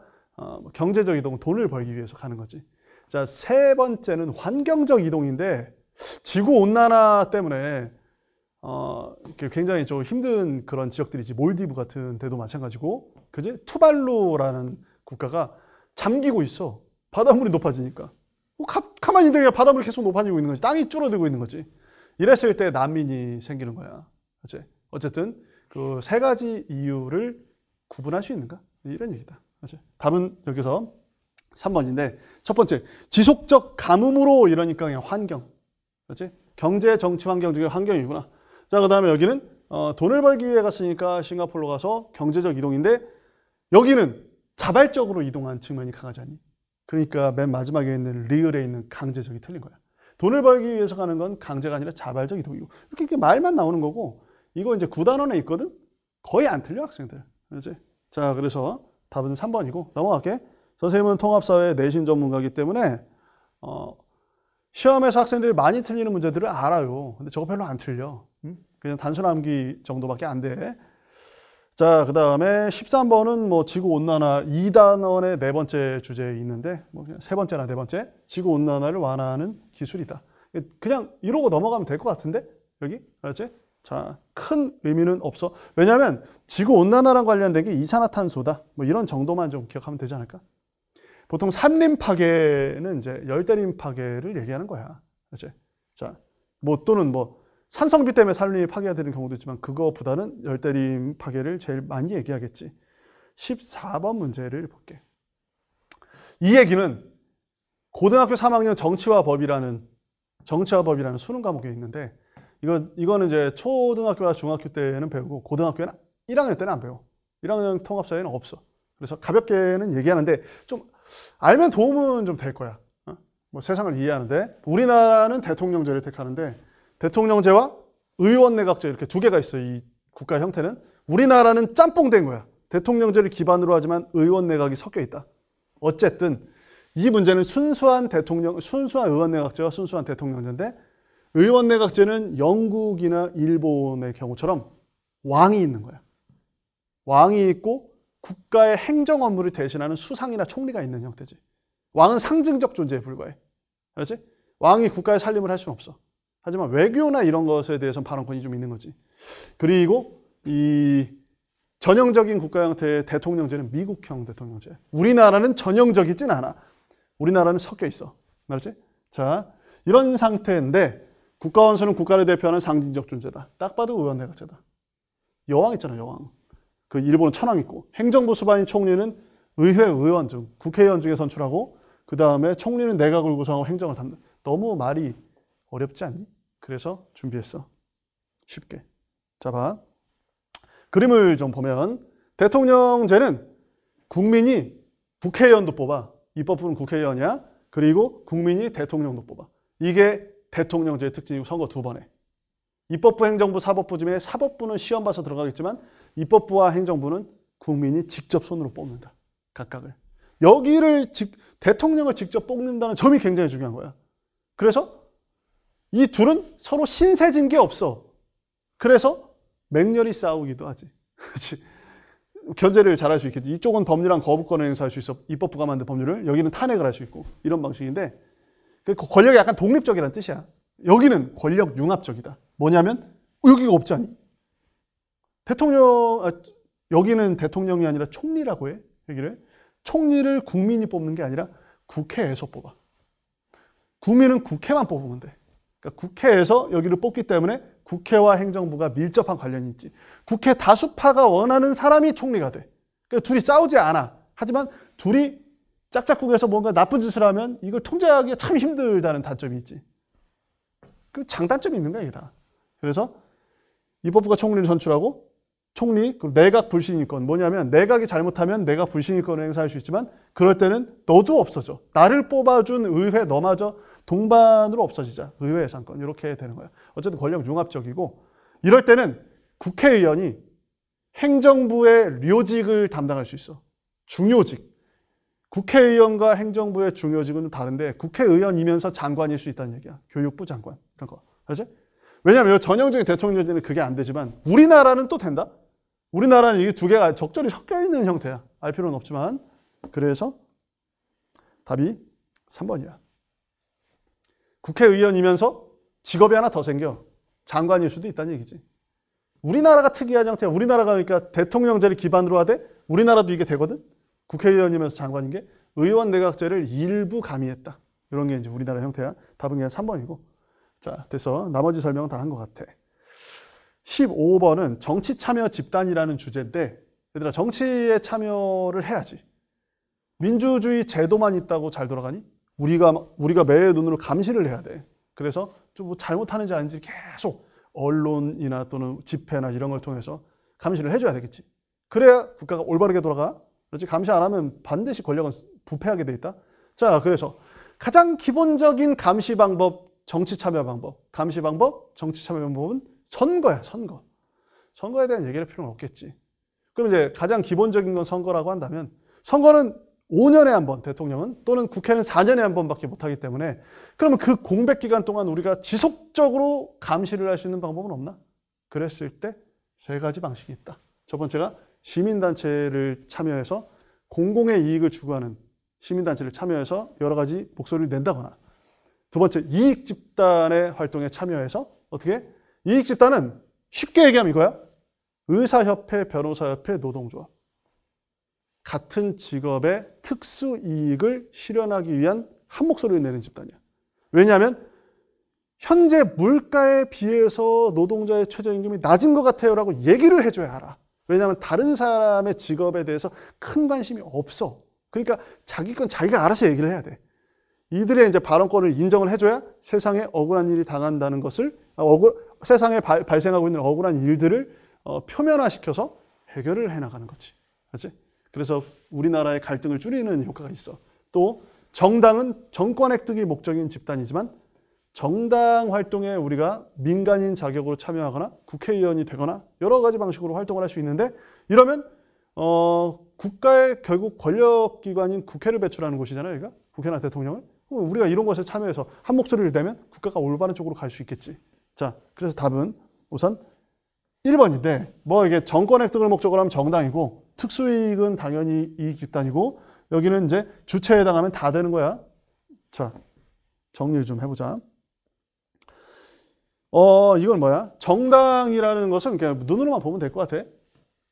경제적 이동은 돈을 벌기 위해서 가는 거지. 자, 세 번째는 환경적 이동인데 지구 온난화 때문에 굉장히 좀 힘든 그런 지역들이지. 몰디브 같은 데도 마찬가지고, 그지? 투발루라는 국가가 잠기고 있어. 바닷물이 높아지니까. 가만히 있는데 바닷물이 계속 높아지고 있는 거지. 땅이 줄어들고 있는 거지. 이랬을 때 난민이 생기는 거야. 그치? 어쨌든 그 세 가지 이유를 구분할 수 있는가? 이런 얘기다. 그치? 답은 여기서 3번인데, 첫 번째, 지속적 가뭄으로 이러니까 그냥 환경. 그렇지? 경제, 정치, 환경 중에 환경이구나. 자, 그 다음에 여기는 돈을 벌기 위해 갔으니까 싱가포르로 가서 경제적 이동인데, 여기는 자발적으로 이동한 측면이 강하지 않니? 그러니까 맨 마지막에 있는 리을에 있는 강제적이 틀린 거야. 돈을 벌기 위해서 가는 건 강제가 아니라 자발적 이동이고, 이렇게 말만 나오는 거고, 이거 이제 9단원에 있거든? 거의 안 틀려, 학생들. 그렇지? 자, 그래서 답은 3번이고, 넘어갈게. 선생님은 통합사회 내신 전문가이기 때문에, 시험에서 학생들이 많이 틀리는 문제들을 알아요. 근데 저거 별로 안 틀려. 그냥 단순 암기 정도밖에 안 돼. 자, 그 다음에 13번은 뭐 지구온난화 2단원의 네 번째 주제에 있는데, 뭐 그냥 세 번째나 네 번째, 지구온난화를 완화하는 기술이다. 그냥 이러고 넘어가면 될 것 같은데? 여기? 알았지? 자, 큰 의미는 없어. 왜냐하면 지구온난화랑 관련된 게 이산화탄소다. 뭐 이런 정도만 좀 기억하면 되지 않을까? 보통 산림 파괴는 이제 열대림 파괴를 얘기하는 거야. 알았지? 자, 뭐 또는 뭐 산성비 때문에 산림이 파괴가 되는 경우도 있지만 그거보다는 열대림 파괴를 제일 많이 얘기하겠지. 14번 문제를 볼게. 이 얘기는 고등학교 3학년 정치와 법이라는 수능 과목에 있는데, 이거는 이제 초등학교나 중학교 때는 배우고 고등학교는 1학년 때는 안 배워. 1학년 통합사회는 없어. 그래서 가볍게는 얘기하는데 좀 알면 도움은 좀 될 거야. 뭐 세상을 이해하는데, 우리나라는 대통령제를 택하는데 대통령제와 의원내각제 이렇게 두 개가 있어요. 이 국가 형태는. 우리나라는 짬뽕된 거야. 대통령제를 기반으로 하지만 의원내각이 섞여 있다. 어쨌든 이 문제는 순수한 의원내각제와 순수한 대통령제인데, 의원내각제는 영국이나 일본의 경우처럼 왕이 있는 거야. 왕이 있고 국가의 행정 업무를 대신하는 수상이나 총리가 있는 형태지. 왕은 상징적 전제에 불과해. 알았지? 왕이 국가의 살림을 할 수는 없어. 하지만 외교나 이런 것에 대해서는 발언권이 좀 있는 거지. 그리고 이 전형적인 국가 형태의 대통령제는 미국형 대통령제. 우리나라는 전형적이진 않아. 우리나라는 섞여 있어. 알았지? 자, 이런 상태인데 국가원수는 국가를 대표하는 상징적 존재다. 딱 봐도 의원내각제다. 여왕 있잖아, 여왕. 그 일본은 천황 있고, 행정부 수반인 총리는 의회 의원 중 국회의원 중에 선출하고, 그 다음에 총리는 내각을 구성하고 행정을 담당. 너무 말이 어렵지 않니? 그래서 준비했어. 쉽게. 자, 봐. 그림을 좀 보면 대통령제는 국민이 국회의원도 뽑아. 입법부는 국회의원이야. 그리고 국민이 대통령도 뽑아. 이게 대통령제의 특징이고, 선거 두 번 해. 입법부, 행정부, 사법부 중에 사법부는 시험 봐서 들어가겠지만 입법부와 행정부는 국민이 직접 손으로 뽑는다. 각각을. 여기를 대통령을 직접 뽑는다는 점이 굉장히 중요한 거야. 그래서 이 둘은 서로 신세진 게 없어. 그래서 맹렬히 싸우기도 하지. 그렇지? 견제를 잘할 수 있겠지. 이쪽은 법률안 거부권을 행사할 수 있어. 입법부가 만든 법률을. 여기는 탄핵을 할 수 있고. 이런 방식인데, 그 권력이 약간 독립적이라는 뜻이야. 여기는 권력 융합적이다. 뭐냐면 여기가 없지 않니? 여기는 대통령이 아니라 총리라고 해. 여기를. 총리를 국민이 뽑는 게 아니라 국회에서 뽑아. 국민은 국회만 뽑으면 돼. 그러니까 국회에서 여기를 뽑기 때문에 국회와 행정부가 밀접한 관련이 있지. 국회 다수파가 원하는 사람이 총리가 돼. 그러니까 둘이 싸우지 않아. 하지만 둘이 짝짝꿍해서 뭔가 나쁜 짓을 하면 이걸 통제하기가 참 힘들다는 단점이 있지. 그 장단점이 있는 거야, 이게 다. 그래서 입법부가 총리를 선출하고, 총리, 내각 불신임권. 뭐냐면 내각이 잘못하면 내각 불신임권을 행사할 수 있지만, 그럴 때는 너도 없어져. 나를 뽑아준 의회 너마저 동반으로 없어지자. 의회 예산권. 이렇게 되는 거야. 어쨌든 권력 융합적이고, 이럴 때는 국회의원이 행정부의 료직을 담당할 수 있어. 중요직. 국회의원과 행정부의 중요직은 다른데 국회의원이면서 장관일 수 있다는 얘기야. 교육부 장관 이런 거. 그렇지? 왜냐하면 전형적인 대통령제는 그게 안 되지만 우리나라는 또 된다. 우리나라는 이게 두 개가 적절히 섞여 있는 형태야. 알 필요는 없지만. 그래서 답이 3번이야. 국회의원이면서 직업이 하나 더 생겨. 장관일 수도 있다는 얘기지. 우리나라가 특이한 형태야. 우리나라가 그러니까 대통령제를 기반으로 하되 우리나라도 이게 되거든. 국회의원이면서 장관인 게 의원 내각제를 일부 가미했다. 이런 게 이제 우리나라 형태야. 답은 그냥 3번이고. 자, 됐어. 나머지 설명은 다 한 것 같아. 15번은 정치 참여 집단이라는 주제인데 얘들아 정치에 참여를 해야지. 민주주의 제도만 있다고 잘 돌아가니? 우리가 매의 눈으로 감시를 해야 돼. 그래서 좀 뭐 잘못하는지 아닌지 계속 언론이나 또는 집회나 이런 걸 통해서 감시를 해줘야 되겠지. 그래야 국가가 올바르게 돌아가. 그렇지? 감시 안 하면 반드시 권력은 부패하게 돼 있다. 자, 그래서 가장 기본적인 감시 방법, 정치 참여 방법, 감시 방법, 정치 참여 방법은 선거야, 선거. 선거에 대한 얘기를 필요는 없겠지. 그럼 이제 가장 기본적인 건 선거라고 한다면 선거는 5년에 한 번, 대통령은 또는 국회는 4년에 한 번밖에 못하기 때문에 그러면 그 공백 기간 동안 우리가 지속적으로 감시를 할 수 있는 방법은 없나? 그랬을 때 세 가지 방식이 있다. 첫 번째가 시민단체를 참여해서 공공의 이익을 추구하는 시민단체를 참여해서 여러 가지 목소리를 낸다거나 두 번째 이익집단의 활동에 참여해서 어떻게? 이익집단은 쉽게 얘기하면 이거야. 의사협회, 변호사협회, 노동조합. 같은 직업의 특수 이익을 실현하기 위한 한 목소리를 내는 집단이야. 왜냐하면 현재 물가에 비해서 노동자의 최저임금이 낮은 것 같아요 라고 얘기를 해줘야 알아. 왜냐하면 다른 사람의 직업에 대해서 큰 관심이 없어. 그러니까 자기 건 자기가 알아서 얘기를 해야 돼. 이들의 이제 발언권을 인정을 해줘야 세상에 억울한 일이 당한다는 것을 세상에 발생하고 있는 억울한 일들을 표면화시켜서 해결을 해나가는 거지. 그렇지? 그래서 우리나라의 갈등을 줄이는 효과가 있어. 또 정당은 정권 획득이 목적인 집단이지만 정당 활동에 우리가 민간인 자격으로 참여하거나 국회의원이 되거나 여러 가지 방식으로 활동을 할 수 있는데 이러면 국가의 결국 권력기관인 국회를 배출하는 곳이잖아요. 여기가 국회나 대통령을. 우리가 이런 것에 참여해서 한 목소리를 내면 국가가 올바른 쪽으로 갈 수 있겠지. 자, 그래서 답은 우선 1번인데 뭐 이게 정권 획득을 목적으로 하면 정당이고 특수이익은 당연히 이익 집단이고 여기는 이제 주체에 해당하면 다 되는 거야. 자, 정리를 좀 해보자. 이건 뭐야? 정당이라는 것은 그냥 눈으로만 보면 될 것 같아.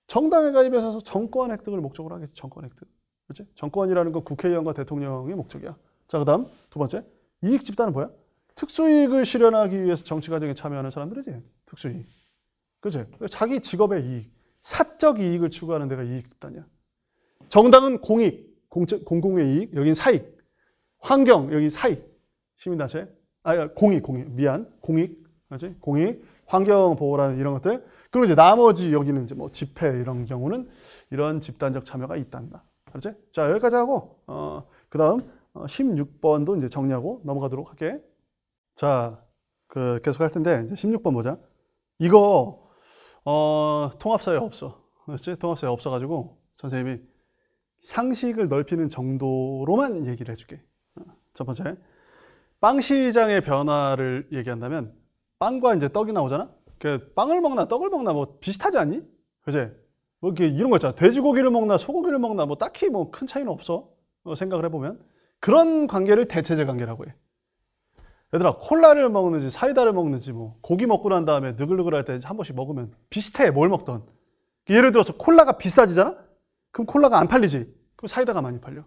정당에 가입해서 정권 획득을 목적으로 하겠지. 정권 획득. 그렇지? 정권이라는 건 국회의원과 대통령의 목적이야. 자, 그 다음 두 번째. 이익 집단은 뭐야? 특수이익을 실현하기 위해서 정치 과정에 참여하는 사람들이지. 특수이익. 그렇지? 자기 직업의 이익, 사적 이익을 추구하는 데가 이익 집단이야. 정당은 공익, 공공의 이익, 여긴 사익. 환경, 여기 사익. 시민단체. 공익. 공익. 그렇지? 공익, 환경 보호라는 이런 것들. 그리고 이제 나머지 여기는 이제 뭐 집회 이런 경우는 이런 집단적 참여가 있단다. 그렇지? 자, 여기까지 하고, 그 다음 16번도 이제 정리하고 넘어가도록 할게. 자, 계속 할 텐데, 이제 16번 보자. 이거, 통합사회 없어. 그렇지? 통합사회 없어가지고, 선생님이 상식을 넓히는 정도로만 얘기를 해줄게. 첫 번째. 빵 시장의 변화를 얘기한다면, 빵과 이제 떡이 나오잖아? 빵을 먹나 떡을 먹나 뭐 비슷하지 않니? 그지? 뭐 이런 거 있잖아. 돼지고기를 먹나 소고기를 먹나 뭐 딱히 뭐 큰 차이는 없어. 생각을 해보면. 그런 관계를 대체제 관계라고 해. 얘들아, 콜라를 먹는지 사이다를 먹는지 뭐 고기 먹고 난 다음에 느글느글할 때 한 번씩 먹으면 비슷해. 뭘 먹던. 예를 들어서 콜라가 비싸지잖아? 그럼 콜라가 안 팔리지. 그럼 사이다가 많이 팔려.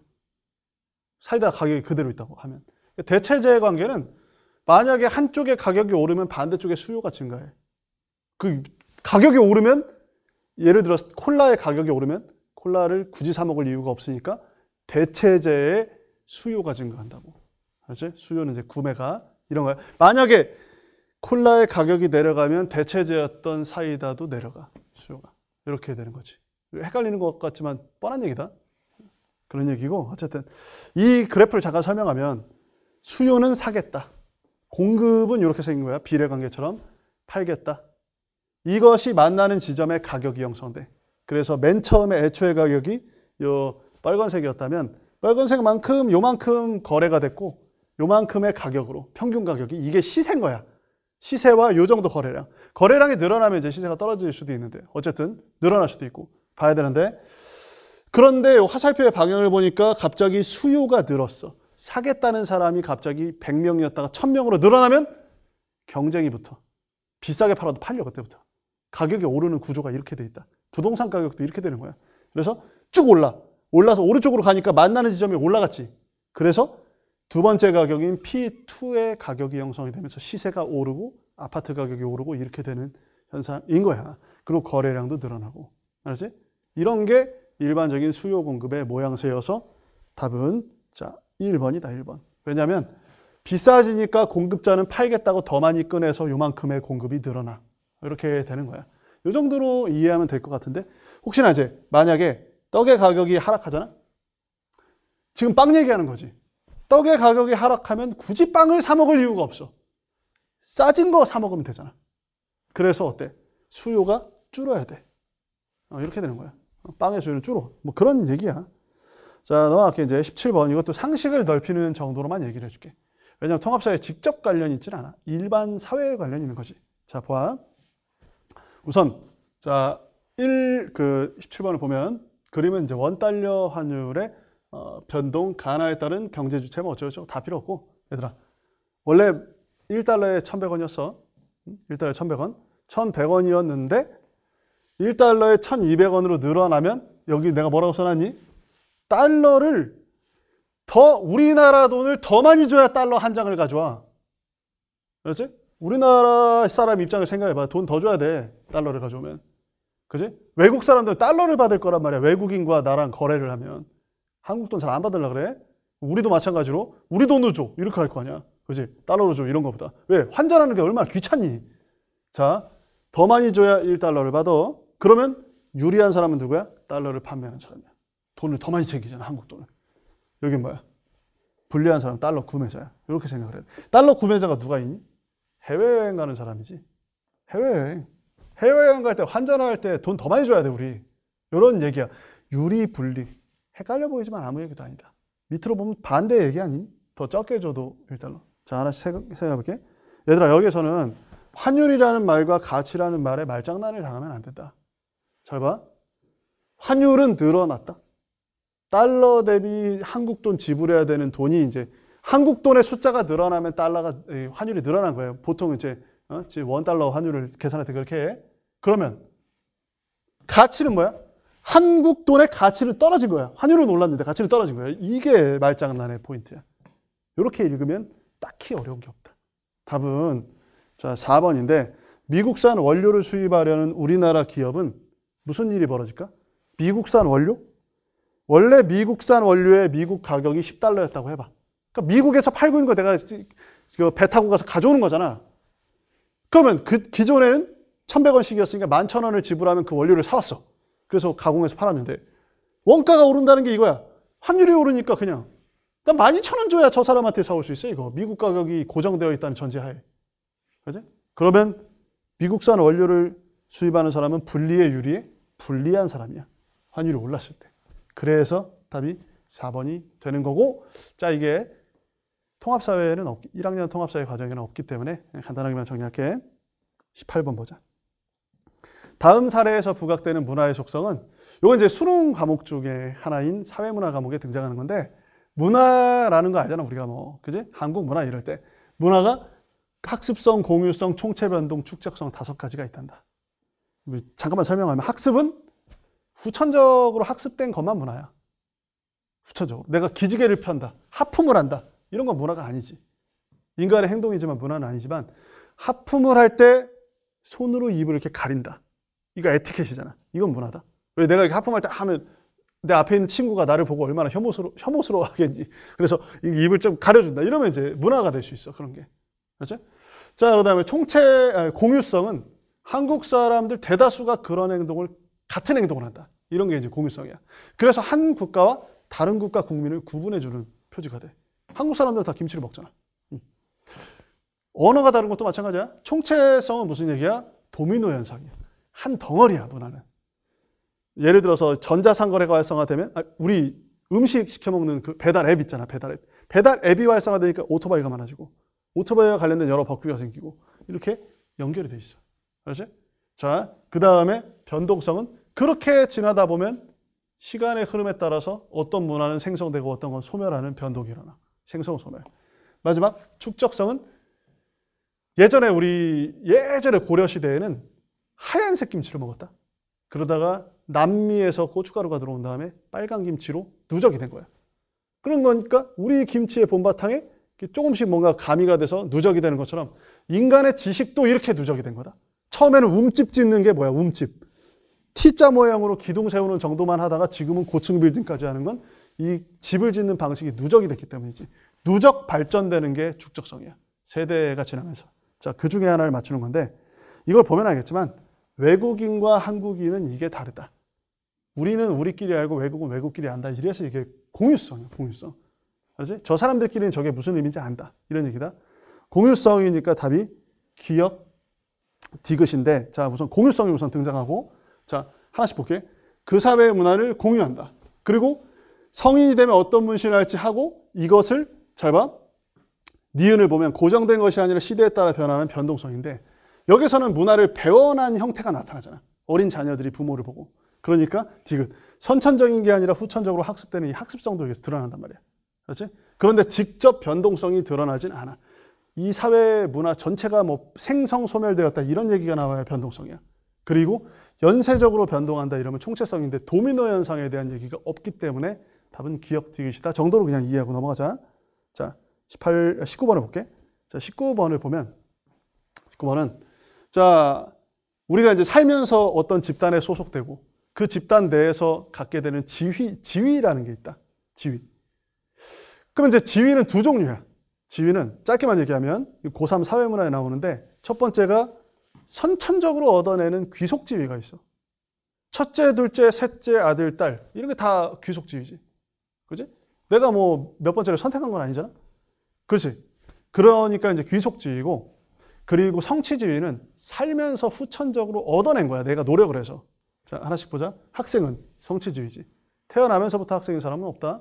사이다 가격이 그대로 있다고 하면. 대체제 관계는 만약에 한쪽의 가격이 오르면 반대쪽의 수요가 증가해. 그 가격이 오르면 예를 들어서 콜라의 가격이 오르면 콜라를 굳이 사 먹을 이유가 없으니까 대체제의 수요가 증가한다고. 그렇지? 수요는 이제 구매가 이런 거야. 만약에 콜라의 가격이 내려가면 대체제였던 사이다도 내려가. 수요가. 이렇게 되는 거지. 헷갈리는 것 같지만 뻔한 얘기다. 그런 얘기고 어쨌든 이 그래프를 잠깐 설명하면 수요는 사겠다. 공급은 이렇게 생긴 거야. 비례관계처럼 팔겠다. 이것이 만나는 지점에 가격이 형성돼. 그래서 맨 처음에 애초의 가격이 요 빨간색이었다면 빨간색만큼 요만큼 거래가 됐고 요만큼의 가격으로 평균 가격이 이게 시세인 거야. 시세와 요 정도 거래량. 거래량이 늘어나면 이제 시세가 떨어질 수도 있는데 어쨌든 늘어날 수도 있고 봐야 되는데 그런데 화살표의 방향을 보니까 갑자기 수요가 늘었어. 사겠다는 사람이 갑자기 100명이었다가 1000명으로 늘어나면 경쟁이 붙어. 비싸게 팔아도 팔려 그때부터. 가격이 오르는 구조가 이렇게 돼 있다. 부동산 가격도 이렇게 되는 거야. 그래서 쭉 올라서 오른쪽으로 가니까 만나는 지점이 올라갔지. 그래서 두 번째 가격인 P2의 가격이 형성이 되면서 시세가 오르고 아파트 가격이 오르고 이렇게 되는 현상인 거야. 그리고 거래량도 늘어나고. 알았지? 이런 게 일반적인 수요 공급의 모양새여서 답은 자 1번이다. 1번. 왜냐하면 비싸지니까 공급자는 팔겠다고 더 많이 꺼내서 요만큼의 공급이 늘어나. 이렇게 되는 거야. 이 정도로 이해하면 될 것 같은데 혹시나 이제 만약에 떡의 가격이 하락하잖아? 지금 빵 얘기하는 거지. 떡의 가격이 하락하면 굳이 빵을 사 먹을 이유가 없어. 싸진 거 사 먹으면 되잖아. 그래서 어때? 수요가 줄어야 돼. 이렇게 되는 거야. 빵의 수요는 줄어. 뭐 그런 얘기야. 자, 넘어갈게. 이제 17번. 이것도 상식을 넓히는 정도로만 얘기를 해줄게. 왜냐하면 통합사회에 직접 관련이 있지는 않아. 일반 사회에 관련이 있는 거지. 자, 보아. 우선, 자, 17번을 보면 그림은 이제 원달러 환율의 변동, 간화에 따른 경제 주체 뭐 어쩌고저쩌고 다 필요 없고 얘들아 원래 1달러에 1,100원이었어. 1달러에 1,100원. 1,100원이었는데 1달러에 1,200원으로 늘어나면 여기 내가 뭐라고 써놨니? 달러를 우리나라 돈을 더 많이 줘야 달러 한 장을 가져와. 그렇지? 우리나라 사람 입장을 생각해봐. 돈 더 줘야 돼. 달러를 가져오면. 그지? 외국 사람들은 달러를 받을 거란 말이야. 외국인과 나랑 거래를 하면. 한국 돈 잘 안 받으려고 그래. 우리도 마찬가지로 우리 돈으로 줘. 이렇게 할 거 아니야. 그지? 달러로 줘. 이런 거보다. 왜? 환전하는 게 얼마나 귀찮니? 자, 더 많이 줘야 1달러를 받아. 그러면 유리한 사람은 누구야? 달러를 판매하는 사람이야. 돈을 더 많이 챙기잖아. 한국 돈을. 여긴 뭐야? 불리한 사람은 달러 구매자야. 이렇게 생각을 해야 돼. 달러 구매자가 누가 있니? 해외여행 가는 사람이지. 해외여행. 해외여행 갈 때 환전할 때 돈 더 많이 줘야 돼 우리. 이런 얘기야. 유리 분리. 헷갈려 보이지만 아무 얘기도 아니다. 밑으로 보면 반대 얘기 아니? 더 적게 줘도 1달러. 자, 하나씩 생각해 볼게. 얘들아 여기서는 환율이라는 말과 가치라는 말에 말장난을 당하면 안 된다. 잘 봐. 환율은 늘어났다. 달러 대비 한국 돈 지불해야 되는 돈이 이제 한국 돈의 숫자가 늘어나면 달러가 환율이 늘어난 거예요. 보통 이제 $1 환율을 계산할 때 그렇게 해. 그러면 가치는 뭐야? 한국 돈의 가치는 떨어진 거야. 환율은 올랐는데 가치는 떨어진 거야. 이게 말장난의 포인트야. 이렇게 읽으면 딱히 어려운 게 없다. 답은 자 4번인데 미국산 원료를 수입하려는 우리나라 기업은 무슨 일이 벌어질까? 미국산 원료? 원래 미국산 원료의 미국 가격이 $10였다고 해봐. 그러니까 미국에서 팔고 있는 거 내가 배 타고 가서 가져오는 거잖아. 그러면 그 기존에는 1,100원씩이었으니까 11,000원을 지불하면 그 원료를 사왔어. 그래서 가공해서 팔았는데 원가가 오른다는 게 이거야. 환율이 오르니까 그냥 난 12,000원 줘야 저 사람한테 사올 수 있어. 이거 미국 가격이 고정되어 있다는 전제하에. 그지? 그러면 미국산 원료를 수입하는 사람은 불리해 유리해? 불리한 사람이야. 환율이 올랐을 때. 그래서 답이 4번이 되는 거고 자 이게 통합사회에는 1학년 통합사회 과정에는 없기 때문에 간단하게만 정리할게. 18번 보자. 다음 사례에서 부각되는 문화의 속성은 이건 이제 수능 과목 중에 하나인 사회문화 과목에 등장하는 건데 문화라는 거 알잖아 우리가 뭐 그지? 한국 문화 이럴 때 문화가 학습성, 공유성, 총체 변동, 축적성 5가지가 있단다. 잠깐만 설명하면 학습은 후천적으로 학습된 것만 문화야. 후천적으로. 내가 기지개를 편다. 하품을 한다. 이런 건 문화가 아니지. 인간의 행동이지만 문화는 아니지만 하품을 할 때 손으로 입을 이렇게 가린다. 이거 에티켓이잖아. 이건 문화다. 왜 내가 이렇게 하품할 때 하면 내 앞에 있는 친구가 나를 보고 얼마나 혐오스러워 하겠니. 그래서 입을 좀 가려준다. 이러면 이제 문화가 될 수 있어. 그런 게. 그렇죠? 자, 그 다음에 공유성은 한국 사람들 대다수가 그런 행동을 같은 행동을 한다. 이런 게 이제 공유성이야. 그래서 한 국가와 다른 국가 국민을 구분해주는 표지가 돼. 한국 사람들 다 김치를 먹잖아. 언어가 다른 것도 마찬가지야. 총체성은 무슨 얘기야? 도미노 현상이야. 한 덩어리야, 문화는. 예를 들어서 전자상거래가 활성화되면 우리 음식 시켜 먹는 그 배달 앱 있잖아. 배달 앱. 배달 앱이 활성화되니까 오토바이가 많아지고 오토바이와 관련된 여러 법규가 생기고 이렇게 연결이 돼 있어. 알았지? 자, 그 다음에 변동성은 그렇게 지나다 보면 시간의 흐름에 따라서 어떤 문화는 생성되고 어떤 건 소멸하는 변동이 일어나. 생성, 소멸. 마지막 축적성은 예전에 고려 시대에는 하얀색 김치를 먹었다. 그러다가 남미에서 고춧가루가 들어온 다음에 빨간 김치로 누적이 된 거야. 그런 거니까 우리 김치의 본바탕에 조금씩 뭔가 가미가 돼서 누적이 되는 것처럼 인간의 지식도 이렇게 누적이 된 거다. 처음에는 움집 짓는 게 뭐야? 움집. T자 모양으로 기둥 세우는 정도만 하다가 지금은 고층 빌딩까지 하는 건 이 집을 짓는 방식이 누적이 됐기 때문이지. 누적 발전되는 게 축적성이야. 세대가 지나면서. 자, 그 중에 하나를 맞추는 건데 이걸 보면 알겠지만 외국인과 한국인은 이게 다르다. 우리는 우리끼리 알고 외국은 외국끼리 안다. 이래서 이게 공유성이야, 공유성. 알지? 저 사람들끼리는 저게 무슨 의미인지 안다. 이런 얘기다. 공유성이니까 답이 기억, 디귿인데, 자, 우선 공유성이 우선 등장하고, 자, 하나씩 볼게. 그 사회의 문화를 공유한다. 그리고 성인이 되면 어떤 문신을 할지 하고 이것을 잘 봐. 니은을 보면 고정된 것이 아니라 시대에 따라 변하는 변동성인데 여기서는 문화를 배워난 형태가 나타나잖아. 어린 자녀들이 부모를 보고. 그러니까 디귿. 선천적인 게 아니라 후천적으로 학습되는 이 학습성도 여기서 드러난단 말이야. 그렇지? 그런데 직접 변동성이 드러나진 않아. 이 사회 문화 전체가 뭐 생성 소멸되었다 이런 얘기가 나와야 변동성이야. 그리고 연쇄적으로 변동한다 이러면 총체성인데 도미노 현상에 대한 얘기가 없기 때문에 답은 기억 디귿이다 정도로 그냥 이해하고 넘어가자. 자, 19번을 볼게. 자, 19번을 보면 19번은 자, 우리가 이제 살면서 어떤 집단에 소속되고 그 집단 내에서 갖게 되는 지위라는 게 있다. 지위. 그럼 이제 지위는 두 종류야. 지위는 짧게만 얘기하면 고3 사회문화에 나오는데 첫 번째가 선천적으로 얻어내는 귀속 지위가 있어. 첫째, 둘째, 셋째, 아들, 딸 이런 게 다 귀속 지위지. 그지? 내가 뭐 몇 번째를 선택한 건 아니잖아. 그렇지? 그러니까 이제 귀속 지위고 그리고 성취 지위는 살면서 후천적으로 얻어낸 거야. 내가 노력을 해서. 자, 하나씩 보자. 학생은 성취 지위지. 태어나면서부터 학생인 사람은 없다.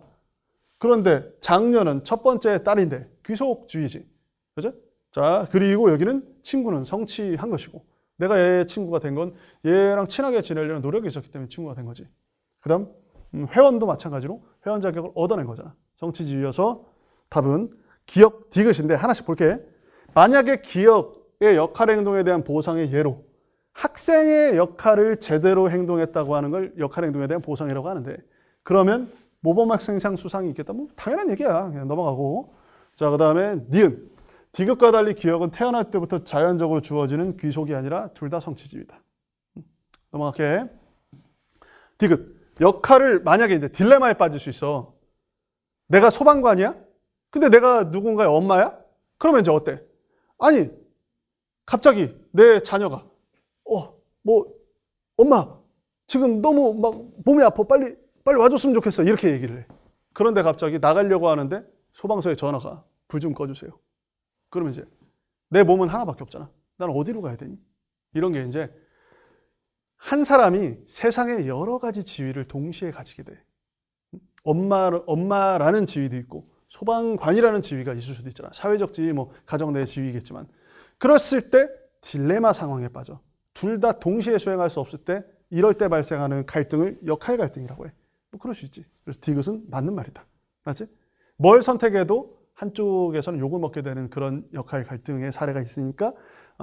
그런데 장녀는 첫 번째 딸인데 귀속주의지. 그죠? 자, 그리고 여기는 친구는 성취한 것이고 내가 얘 친구가 된 건 얘랑 친하게 지내려는 노력이 있었기 때문에 친구가 된 거지. 그 다음 회원도 마찬가지로 회원 자격을 얻어낸 거잖아. 성취지위여서 답은 기억 디귿인데 하나씩 볼게. 만약에 기억의 역할 행동에 대한 보상의 예로 학생의 역할을 제대로 행동했다고 하는 걸 역할 행동에 대한 보상이라고 하는데 그러면 모범학생상 수상이 있겠다? 뭐 당연한 얘기야. 그냥 넘어가고. 자, 그 다음에 니은. 디귿과 달리 기억은 태어날 때부터 자연적으로 주어지는 귀속이 아니라 둘 다 성취지위다. 넘어갈게. 디귿. 역할을 만약에 이제 딜레마에 빠질 수 있어. 내가 소방관이야? 근데 내가 누군가의 엄마야? 그러면 이제 어때? 아니, 갑자기 내 자녀가 엄마 지금 너무 막 몸이 아파. 빨리 와줬으면 좋겠어. 이렇게 얘기를 해. 그런데 갑자기 나가려고 하는데 소방서에 전화가 불 좀 꺼주세요. 그러면 이제 내 몸은 하나밖에 없잖아. 난 어디로 가야 되니? 이런 게 이제 한 사람이 세상의 여러 가지 지위를 동시에 가지게 돼. 엄마라는 지위도 있고 소방관이라는 지위가 있을 수도 있잖아. 사회적 지위, 뭐 가정 내 지위겠지만 그랬을 때 딜레마 상황에 빠져. 둘 다 동시에 수행할 수 없을 때 이럴 때 발생하는 갈등을 역할 갈등이라고 해. 뭐 그럴 수 있지. 그래서 디귿은 맞는 말이다. 맞지? 뭘 선택해도 한쪽에서는 욕을 먹게 되는 그런 역할 갈등의 사례가 있으니까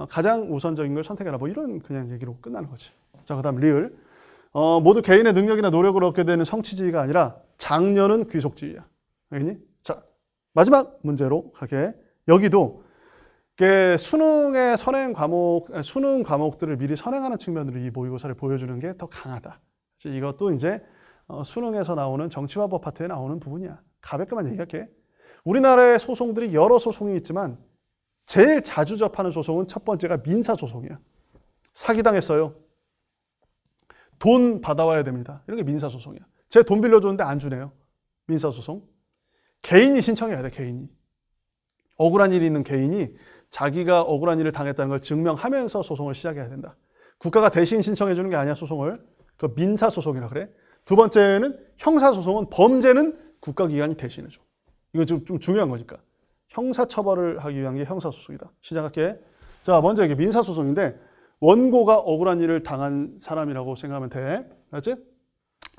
가장 우선적인 걸 선택해라. 뭐 이런 그냥 얘기로 끝나는 거지. 자, 그 다음 리을. 모두 개인의 능력이나 노력을 얻게 되는 성취지위가 아니라 장려는 귀속지위야. 알겠니? 자, 마지막 문제로 가게. 여기도 수능의 수능 과목들을 미리 선행하는 측면으로 이 모의고사를 보여주는 게 더 강하다. 이것도 이제 수능에서 나오는 정치화법 파트에 나오는 부분이야. 가볍게만 얘기할게. 우리나라의 소송들이 여러 소송이 있지만 제일 자주 접하는 소송은 첫 번째가 민사소송이야. 사기당했어요. 돈 받아와야 됩니다. 이런 게 민사소송이야. 제 돈 빌려줬는데 안 주네요. 민사소송. 개인이 신청해야 돼, 개인이. 억울한 일이 있는 개인이 자기가 억울한 일을 당했다는 걸 증명하면서 소송을 시작해야 된다. 국가가 대신 신청해 주는 게 아니야, 소송을. 그 민사소송이라 그래. 두 번째는 형사소송은 범죄는 국가기관이 대신해줘. 이거 좀 중요한 거니까. 형사처벌을 하기 위한 게 형사소송이다. 시작할게. 자, 먼저 이게 민사소송인데 원고가 억울한 일을 당한 사람이라고 생각하면 돼. 알았지?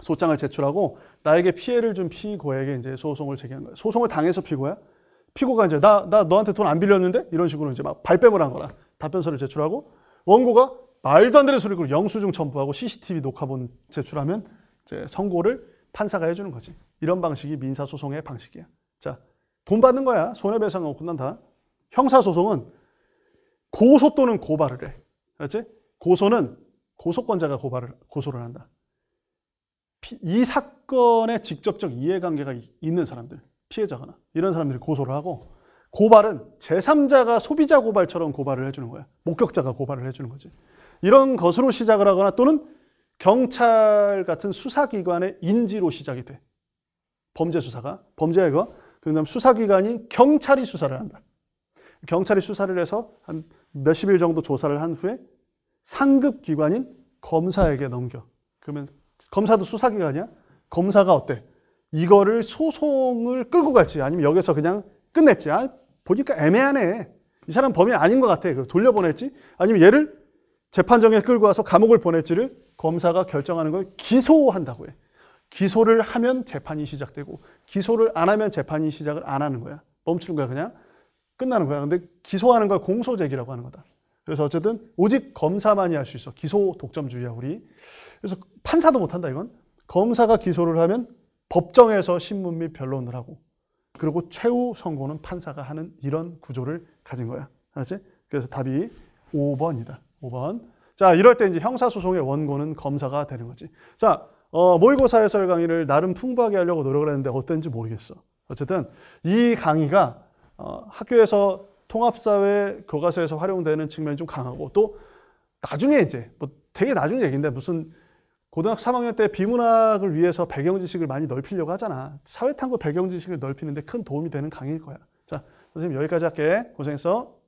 소장을 제출하고 나에게 피해를 준 피고에게 이제 소송을 제기한 거야. 소송을 당해서 피고야. 피고가 이제 나 너한테 돈 안 빌렸는데? 이런 식으로 이제 막 발뺌을 한 거라. 답변서를 제출하고 원고가 말도 안 되는 소리로 영수증 첨부하고 CCTV 녹화본 제출하면 이제 선고를 판사가 해주는 거지. 이런 방식이 민사소송의 방식이야. 자, 돈 받는 거야. 손해배상하고 끝난다. 형사소송은 고소 또는 고발을 해. 알았지? 고소는 고소권자가 고소를 한다. 이 사건에 직접적 이해관계가 있는 사람들, 피해자거나 이런 사람들이 고소를 하고, 고발은 제3자가 소비자 고발처럼 고발을 해주는 거야. 목격자가 고발을 해주는 거지. 이런 것으로 시작을 하거나 또는 경찰 같은 수사기관의 인지로 시작이 돼. 범죄 수사가. 범죄야 이거. 그다음 수사기관인 경찰이 수사를 한다. 경찰이 수사를 해서 한 몇십 일 정도 조사를 한 후에 상급기관인 검사에게 넘겨. 그러면 검사도 수사기관이야? 검사가 어때? 이거를 소송을 끌고 갈지 아니면 여기서 그냥 끝냈지. 보니까 애매하네. 이 사람 범인 아닌 것 같아. 돌려보냈지? 아니면 얘를 재판정에 끌고 와서 감옥을 보낼지를 검사가 결정하는 걸 기소한다고 해. 기소를 하면 재판이 시작되고 기소를 안 하면 재판이 시작을 안 하는 거야. 멈추는 거야. 그냥 끝나는 거야. 근데 기소하는 걸 공소제기라고 하는 거다. 그래서 어쨌든 오직 검사만이 할 수 있어. 기소 독점주의야 우리. 그래서 판사도 못한다 이건. 검사가 기소를 하면 법정에서 신문 및 변론을 하고 그리고 최후 선고는 판사가 하는 이런 구조를 가진 거야. 알았지? 그래서 답이 5번이다. 5번. 자, 이럴 때 이제 형사소송의 원고는 검사가 되는 거지. 자, 모의고사 해설 강의를 나름 풍부하게 하려고 노력을 했는데 어땠는지 모르겠어. 어쨌든 이 강의가 학교에서 통합사회 교과서에서 활용되는 측면이 좀 강하고 또 나중에 이제 뭐 되게 나중 얘기인데 무슨 고등학교 3학년 때 비문학을 위해서 배경지식을 많이 넓히려고 하잖아. 사회탐구 배경지식을 넓히는데 큰 도움이 되는 강의일 거야. 자, 선생님 여기까지 할게. 고생했어.